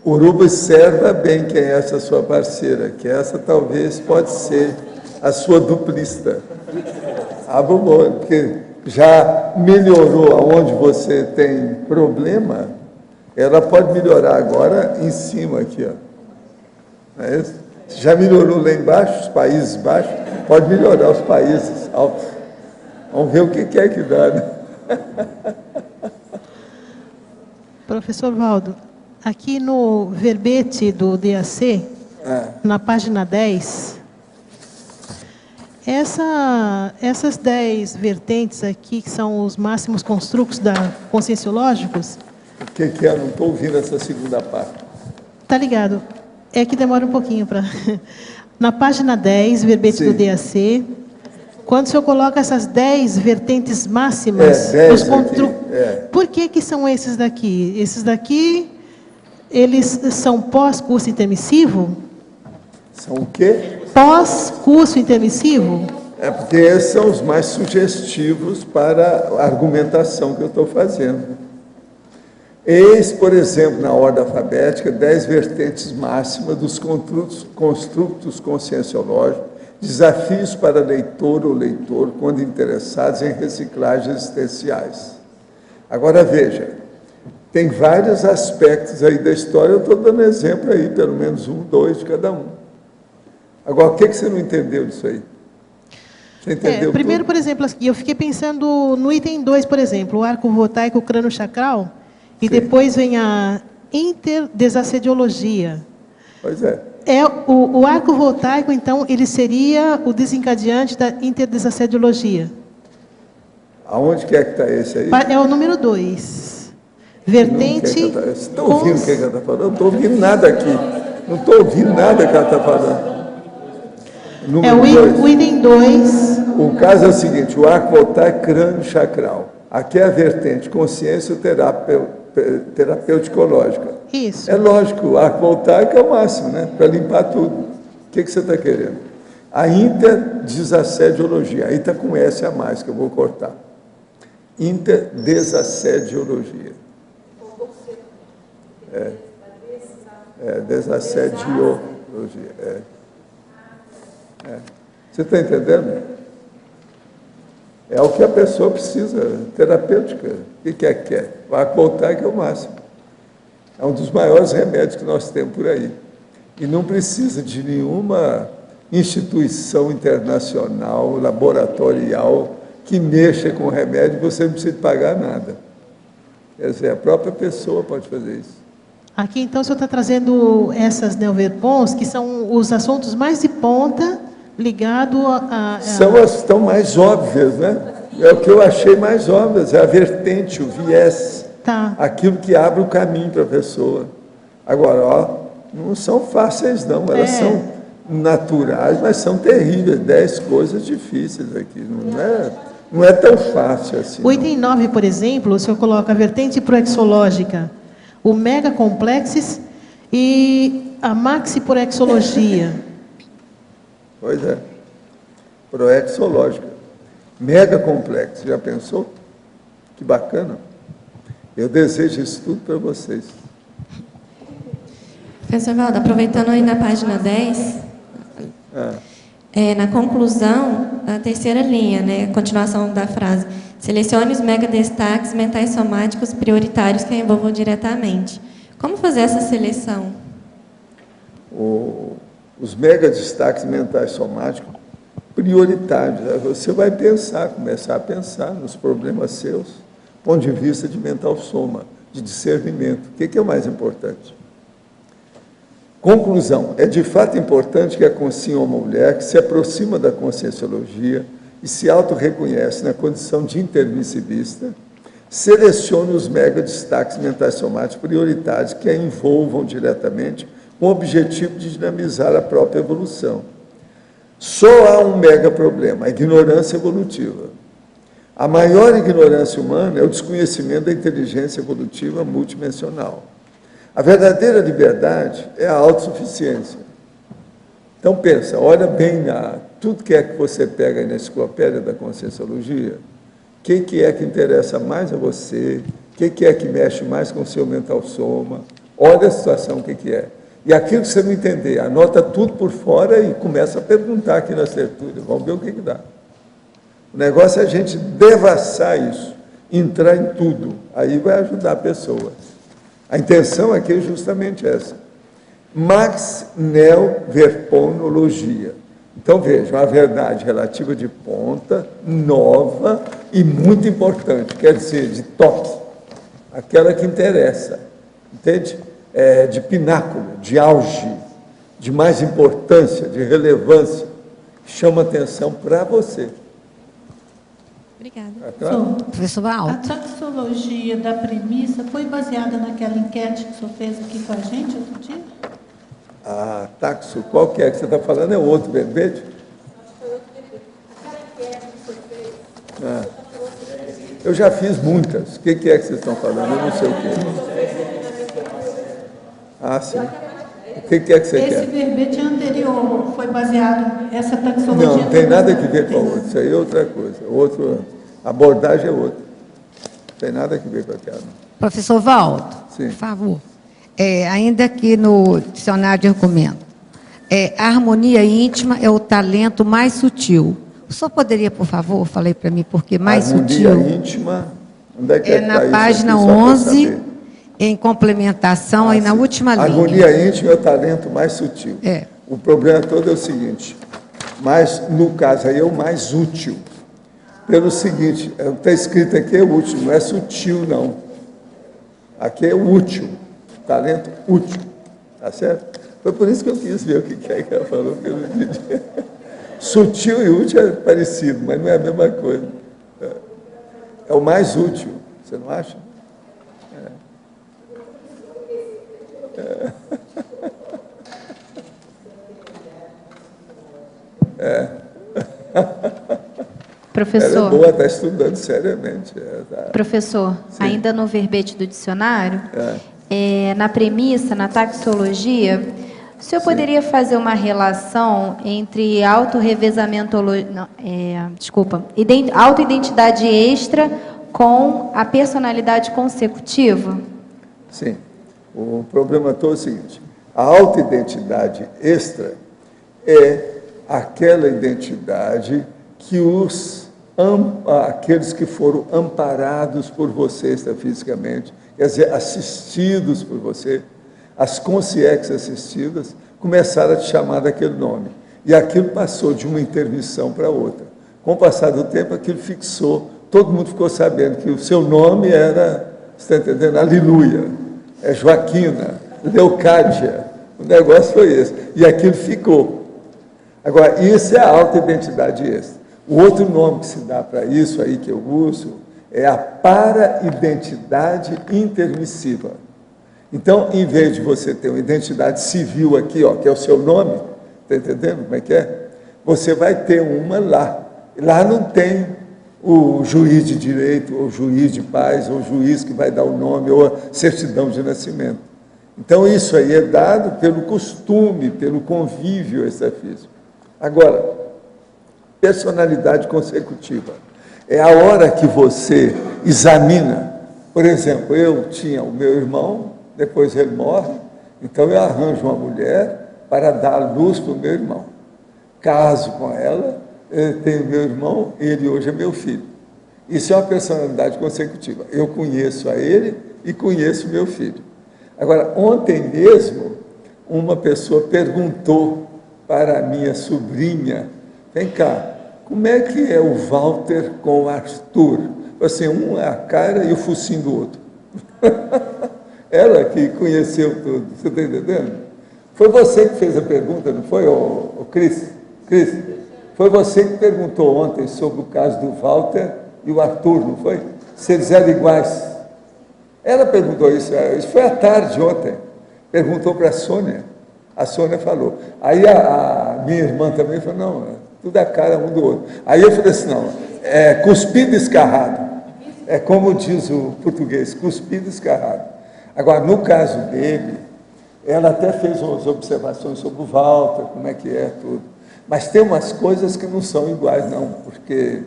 Urubu, observa bem quem é essa sua parceira, que essa talvez pode ser a sua duplista. Porque já melhorou aonde você tem problema, ela pode melhorar agora em cima aqui, ó. Não é isso? Já melhorou lá embaixo, os países baixos, pode melhorar os países altos. Vamos ver o que é que dá, né? Professor Valdo, aqui no verbete do DAC, na página 10, essas 10 vertentes aqui, que são os máximos construtos conscienciológicos... O que é? Não estou ouvindo essa segunda parte. Tá ligado. É que demora um pouquinho para... Na página 10, verbete Sim. do DAC, quando o senhor coloca essas 10 vertentes máximas... 10 Por que são esses daqui? Esses daqui, eles são pós-curso intermissivo? São o quê? Pós-curso intermissivo? É porque esses são os mais sugestivos para a argumentação que eu estou fazendo. Eis, por exemplo, na ordem alfabética, 10 vertentes máximas dos construtos conscienciológicos, desafios para leitor ou leitor quando interessados em reciclagens existenciais. Agora, veja, tem vários aspectos aí da história, eu estou dando exemplo aí, pelo menos 1, 2 de cada um. Agora, o que você não entendeu disso aí? Você entendeu primeiro, tudo? por exemplo, eu fiquei pensando no item 2, por exemplo, o arco voltaico, o crânio chacral, e depois vem a interdesassediologia. Pois é. O arco voltaico, então, ele seria o desencadeante da interdesassediologia. Aonde que está esse aí? É o número 2. Vertente... Você está ouvindo o que ela está falando? Eu não estou ouvindo nada aqui. Não estou ouvindo nada que ela está falando. O item 2. O caso é o seguinte, o arco voltaico crânio chacral. Aqui é a vertente consciência terapêutico-lógica. Isso. É lógico, o arco voltaico é o máximo, né? Para limpar tudo. O que você está querendo? A interdesassediologia. Aí está com S a mais, que eu vou cortar. Interdesassediologia. Desassediologia. Você está entendendo? É o que a pessoa precisa, terapêutica. O que quer? O arco voltaico é o máximo. É um dos maiores remédios que nós temos por aí. E não precisa de nenhuma instituição internacional, laboratorial, que mexa com o remédio, você não precisa pagar nada. Quer dizer, a própria pessoa pode fazer isso. Aqui, então, o senhor está trazendo essas neoverpons, que são os assuntos mais de ponta, ligado a... São as que estão mais óbvias, né? É o que eu achei mais óbvias, é a vertente, o viés. Tá. Aquilo que abre o caminho para a pessoa. Agora, não são fáceis, não. Elas são naturais, mas são terríveis. 10 coisas difíceis aqui. Não é tão fácil assim. O item 9, por exemplo, o senhor coloca a vertente proexológica, o megacomplexes e a maxiproexologia. Pois é. Proexológica. Megacomplexo. Já pensou? Que bacana. Eu desejo isso tudo para vocês. Professor Valdo, aproveitando aí na página 10, na conclusão, a terceira linha, né, a continuação da frase, selecione os megadestaques mentais somáticos prioritários que a envolvam diretamente. Como fazer essa seleção? Os megadestaques mentais somáticos prioritários. Você vai pensar, começar a pensar nos problemas seus, do ponto de vista de mental soma, de discernimento. O que é o mais importante? Conclusão. É de fato importante que a consciência uma mulher que se aproxima da conscienciologia e se auto-reconhece na condição de intermissivista, selecione os mega destaques mentais somáticos prioritários que a envolvam diretamente com o objetivo de dinamizar a própria evolução. Só há um mega problema, a ignorância evolutiva. A maior ignorância humana é o desconhecimento da inteligência evolutiva multidimensional. A verdadeira liberdade é a autossuficiência. Então pensa, olha bem tudo que é que você pega aí na enciclopédia da Conscienciologia, o que é que interessa mais a você, o que é que mexe mais com o seu mental soma, olha a situação, o que é. E aquilo que você não entender, anota tudo por fora e começa a perguntar aqui na tertúlia, vamos ver o que dá. O negócio é a gente devassar isso, entrar em tudo, aí vai ajudar a pessoa. A intenção aqui é justamente essa. Max Neo Verponologia. Então vejam, a verdade relativa de ponta, nova e muito importante, quer dizer, de top, aquela que interessa, entende? De pináculo, de auge, de mais importância, de relevância, chama atenção para você. Obrigada. Professor Val. A taxologia da premissa foi baseada naquela enquete que o senhor fez aqui com a gente outro dia? A taxo, qual que é que você está falando? É outro verbete? Eu já fiz muitas. O que é que vocês estão falando? Eu não sei o que. Sim. O que é que você quer? Esse verbete anterior foi baseado, essa taxologia... Não tem nada a ver com a outra. Isso aí é outra coisa. A abordagem é outra. Não tem nada a ver com aquela. Professor Valdo, Sim. por favor. Ainda aqui no dicionário de argumento, a harmonia íntima é o talento mais sutil. O senhor poderia, por favor, falei para mim, porque mais sutil... Harmonia íntima, onde é que na isso página aqui, só pra 11, saber? em complementação, aí na última linha. Harmonia íntima é o talento mais sutil. O problema todo é o seguinte, mas no caso aí é o mais útil. Pelo seguinte, o que está escrito aqui é útil, não é sutil, não. Aqui é útil, talento útil, tá certo? Foi por isso que eu quis ver o que é que ela falou, porque eu não entendi. Sutil e útil é parecido, mas não é a mesma coisa. É o mais útil, você não acha? Professor, ela é boa, está estudando seriamente. Professor, Sim. ainda no verbete do dicionário, na premissa, na taxologia, o senhor poderia fazer uma relação entre autoidentidade extra com a personalidade consecutiva? Sim. O problema todo é o seguinte, a autoidentidade extra é aquela identidade que aqueles que foram amparados por você extrafisicamente, quer dizer, assistidos por você, as consciências assistidas, começaram a te chamar daquele nome. E aquilo passou de uma intermissão para outra. Com o passar do tempo, aquilo fixou, todo mundo ficou sabendo que o seu nome era, você está entendendo? Aleluia. É Joaquina, Leocádia, o negócio foi esse. E aquilo ficou. Agora, isso é a autoidentidade extra. O outro nome que se dá para isso aí que eu uso é a para-identidade intermissiva. Então, em vez de você ter uma identidade civil aqui, ó, que é o seu nome, está entendendo como é que é? Você vai ter uma lá. Lá não tem o juiz de direito, ou juiz de paz, ou juiz que vai dar o nome, ou a certidão de nascimento. Então, isso aí é dado pelo costume, pelo convívio extrafísico. Agora, personalidade consecutiva. É a hora que você examina. Por exemplo, eu tinha o meu irmão, depois ele morre, então eu arranjo uma mulher para dar luz para o meu irmão. Caso com ela, eu tenho meu irmão, ele hoje é meu filho. Isso é uma personalidade consecutiva. Eu conheço a ele e conheço meu filho. Agora, ontem mesmo, uma pessoa perguntou para a minha sobrinha, vem cá, como é que é o Walter com o Arthur? Assim, um é a cara e o focinho do outro. Ela que conheceu tudo, você está entendendo? Foi você que fez a pergunta, não foi, o Cris? Cris, foi você que perguntou ontem sobre o caso do Walter e o Arthur, não foi? Se eles eram iguais. Ela perguntou isso foi à tarde ontem. Perguntou para a Sônia. A Sônia falou. Aí a minha irmã também falou, não, tudo a cara um do outro. Aí eu falei assim, não, é cuspido escarrado. É como diz o português, cuspido escarrado. Agora, no caso dele, ela até fez umas observações sobre o Walter, como é que é tudo. Mas tem umas coisas que não são iguais, não, porque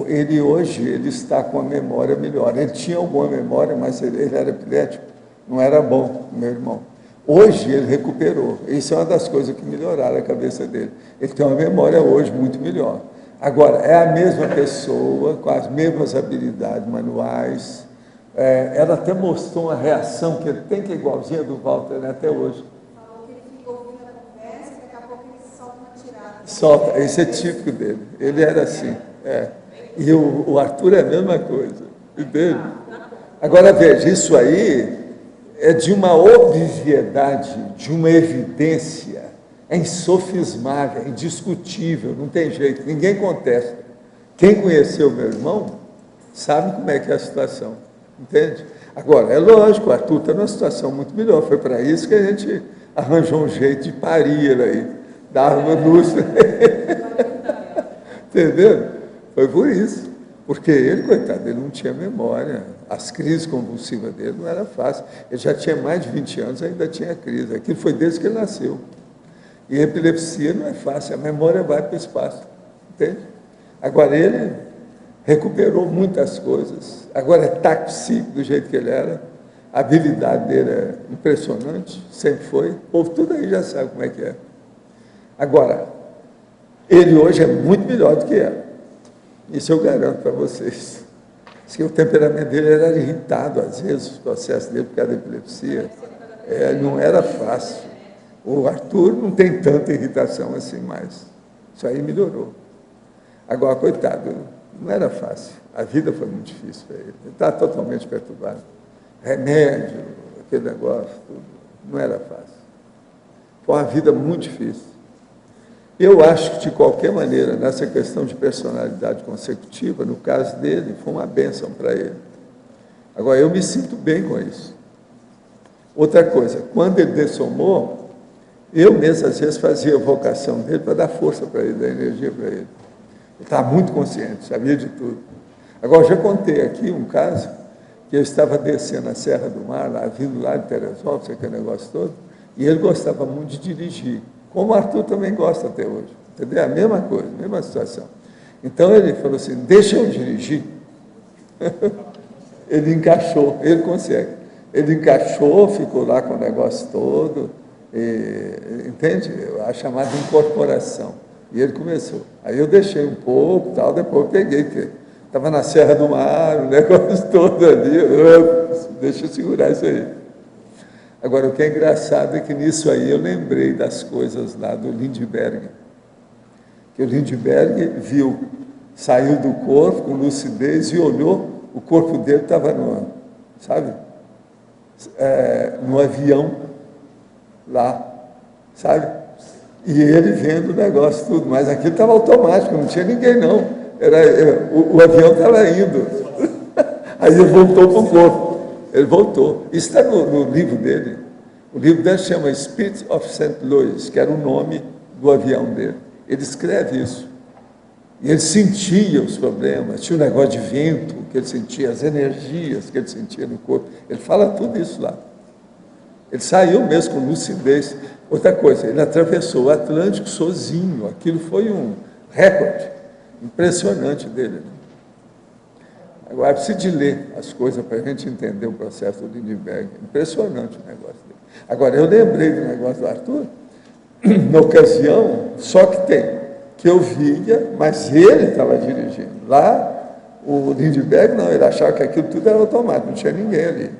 ele hoje ele está com a memória melhor. Ele tinha alguma memória, mas ele era epilético, não era bom, meu irmão. Hoje ele recuperou. Isso é uma das coisas que melhoraram a cabeça dele. Ele tem uma memória hoje muito melhor. Agora, é a mesma pessoa, com as mesmas habilidades manuais. Ela até mostrou uma reação que ele tem, que é igualzinha do Walter, né, até hoje. Falou que ele ficou ouvindo a conversa e daqui a pouco ele solta uma tirada. Solta, esse é típico dele. Ele era assim. E o Arthur é a mesma coisa. Entende? Agora, veja, isso aí é de uma obviedade, de uma evidência, é insofismável, é indiscutível, não tem jeito, ninguém contesta. Quem conheceu meu irmão sabe como é que é a situação, entende? Agora, é lógico, o Arthur está numa situação muito melhor, foi para isso que a gente arranjou um jeito de parir ele aí, dar uma luz. Entendeu? Foi por isso. Porque ele, coitado, ele não tinha memória. As crises convulsivas dele não era fácil. Ele já tinha mais de 20 anos, ainda tinha crise. Aquilo foi desde que ele nasceu. E a epilepsia não é fácil, a memória vai para o espaço. Entende? Agora, ele recuperou muitas coisas. Agora é taxíco do jeito que ele era. A habilidade dele é impressionante, sempre foi. O povo tudo aí já sabe como é que é. Agora, ele hoje é muito melhor do que era. Isso eu garanto para vocês. Que o temperamento dele era irritado, às vezes, os processos dele por causa da epilepsia. Não era fácil. O Arthur não tem tanta irritação assim mais. Isso aí melhorou. Agora, coitado, não era fácil. A vida foi muito difícil para ele. Ele estava totalmente perturbado. Remédio, aquele negócio, tudo. Não era fácil. Foi uma vida muito difícil. Eu acho que, de qualquer maneira, nessa questão de personalidade consecutiva, no caso dele, foi uma bênção para ele. Agora, eu me sinto bem com isso. Outra coisa, quando ele dessomou, eu mesmo, às vezes, fazia a vocação dele para dar força para ele, dar energia para ele. Ele estava muito consciente, sabia de tudo. Agora, eu já contei aqui um caso, que eu estava descendo a Serra do Mar, lá, vindo lá de Teresópolis, aquele negócio todo, e ele gostava muito de dirigir. Como o Arthur também gosta até hoje, entendeu? A mesma coisa, a mesma situação. Então ele falou assim, deixa eu dirigir. Ele encaixou, ele consegue. Ele encaixou, ficou lá com o negócio todo, entende? A chamada incorporação. E ele começou. Aí eu deixei um pouco, tal, depois eu peguei, que estava na Serra do Mar, o negócio todo ali, deixa eu segurar isso aí. Agora, o que é engraçado é que nisso aí eu lembrei das coisas lá do Lindbergh. Que o Lindbergh viu, saiu do corpo com lucidez e olhou, o corpo dele estava no, sabe? No avião lá, sabe? E ele vendo o negócio tudo, mas aquilo estava automático, não tinha ninguém não. O avião estava indo. Aí ele voltou para o corpo. Ele voltou. Isso está no livro dele. O livro dele chama Spirit of St. Louis, que era o nome do avião dele. Ele escreve isso. E ele sentia os problemas, tinha um negócio de vento que ele sentia, as energias que ele sentia no corpo. Ele fala tudo isso lá. Ele saiu mesmo com lucidez. Outra coisa, ele atravessou o Atlântico sozinho. Aquilo foi um recorde impressionante dele. Agora, precisa de ler as coisas para a gente entender o processo do Lindbergh. Impressionante o negócio dele. Agora, eu lembrei do negócio do Arthur, na ocasião, só que eu via, mas ele estava dirigindo. Lá, o Lindbergh, não, ele achava que aquilo tudo era automático, não tinha ninguém ali.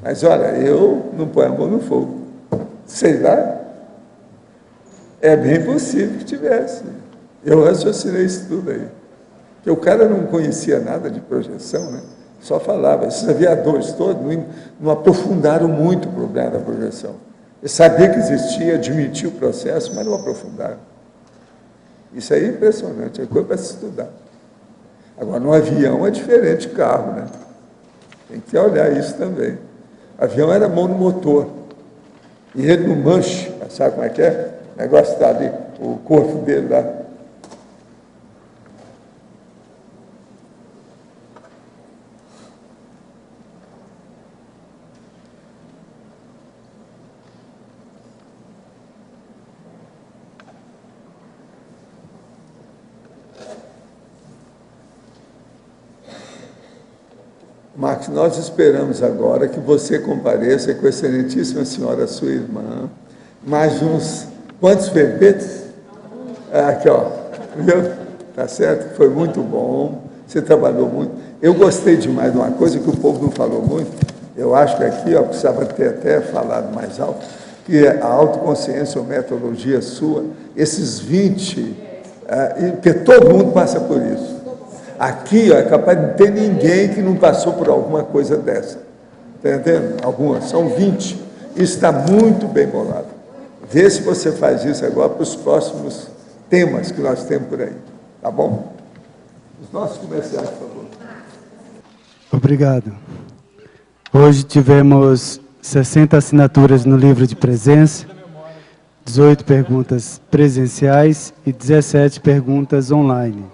Mas, olha, eu não ponho a mão no fogo. Sei lá, é bem possível que tivesse. Eu raciocinei isso tudo aí. Porque o cara não conhecia nada de projeção, né? Só falava. Esses aviadores todos não aprofundaram muito o problema da projeção. Eles sabiam que existia, admitiam o processo, mas não aprofundaram. Isso aí é impressionante, é coisa para se estudar. Agora, no avião é diferente de carro, né? Tem que olhar isso também. O avião era monomotor. E ele não manche, sabe como é que é? O negócio está ali, o corpo dele lá. Marcos, nós esperamos agora que você compareça com a excelentíssima senhora, sua irmã, mais uns quantos verbetes? Aqui, ó, viu? Tá certo? Foi muito bom, você trabalhou muito. Eu gostei demais de uma coisa que o povo não falou muito, eu acho que aqui, ó, precisava ter até falado mais alto, que é a autoconsciência ou metodologia sua, esses 20, porque todo mundo passa por isso. Aqui, ó, é capaz de ter ninguém que não passou por alguma coisa dessa. Está entendendo? Algumas, são 20. Isso está muito bem bolado. Vê se você faz isso agora para os próximos temas que nós temos por aí. Tá bom? Os nossos comerciais, por favor. Obrigado. Hoje tivemos 60 assinaturas no livro de presença, 18 perguntas presenciais e 17 perguntas online.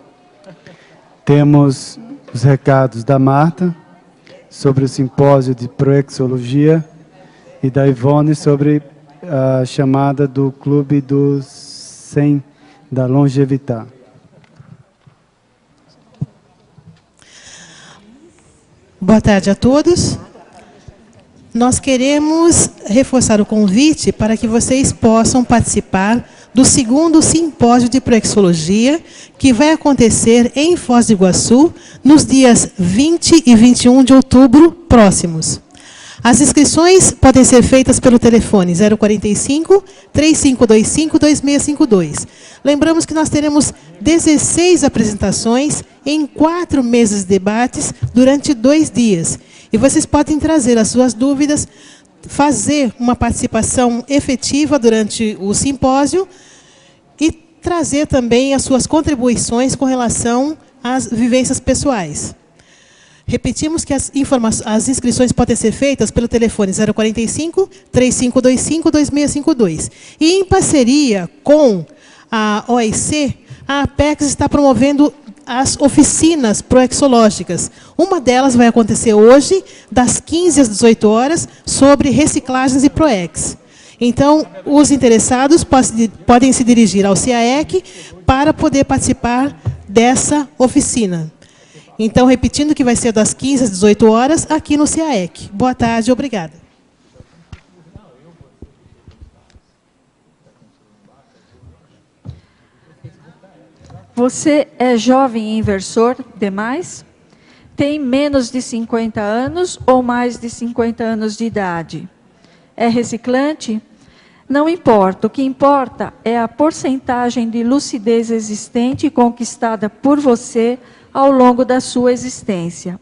Temos os recados da Marta sobre o simpósio de proexologia e da Ivone sobre a chamada do Clube dos 100 da Longevitar. Boa tarde a todos. Nós queremos reforçar o convite para que vocês possam participar do segundo simpósio de proexologia, que vai acontecer em Foz do Iguaçu, nos dias 20 e 21 de outubro próximos. As inscrições podem ser feitas pelo telefone 045-3525-2652. Lembramos que nós teremos 16 apresentações em 4 mesas de debates durante 2 dias. E vocês podem trazer as suas dúvidas, fazer uma participação efetiva durante o simpósio e trazer também as suas contribuições com relação às vivências pessoais. Repetimos que as inscrições podem ser feitas pelo telefone 045-3525-2652. E em parceria com a OIC, a Apex está promovendo as oficinas proexológicas. Uma delas vai acontecer hoje, das 15 às 18 horas, sobre reciclagens e proex. Então, os interessados podem se dirigir ao CAEC para poder participar dessa oficina. Então, repetindo que vai ser das 15 às 18 horas, aqui no CAEC. Boa tarde, obrigada. Você é jovem inversor demais? Tem menos de 50 anos ou mais de 50 anos de idade? É reciclante? Não importa. O que importa é a porcentagem de lucidez existente e conquistada por você ao longo da sua existência.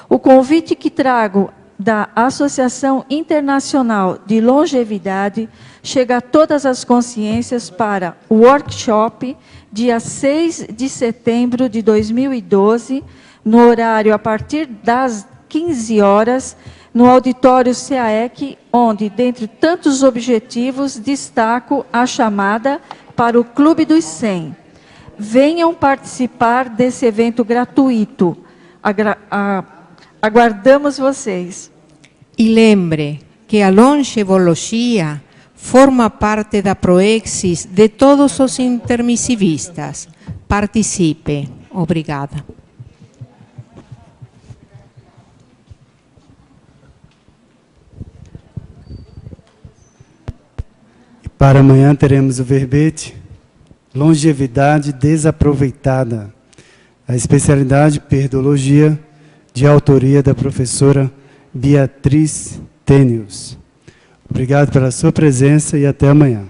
O convite que trago da Associação Internacional de Longevidade chega a todas as consciências para o workshop dia 6 de setembro de 2012, no horário a partir das 15 horas, no auditório CAEC, onde, dentre tantos objetivos, destaco a chamada para o Clube dos 100. Venham participar desse evento gratuito. Aguardamos vocês. E lembre que a longevologia forma parte da proexis de todos os intermissivistas. Participe. Obrigada. Para amanhã teremos o verbete Longevidade Desaproveitada, a especialidade Perdologia, de autoria da professora Beatriz Tênios. Obrigado pela sua presença e até amanhã.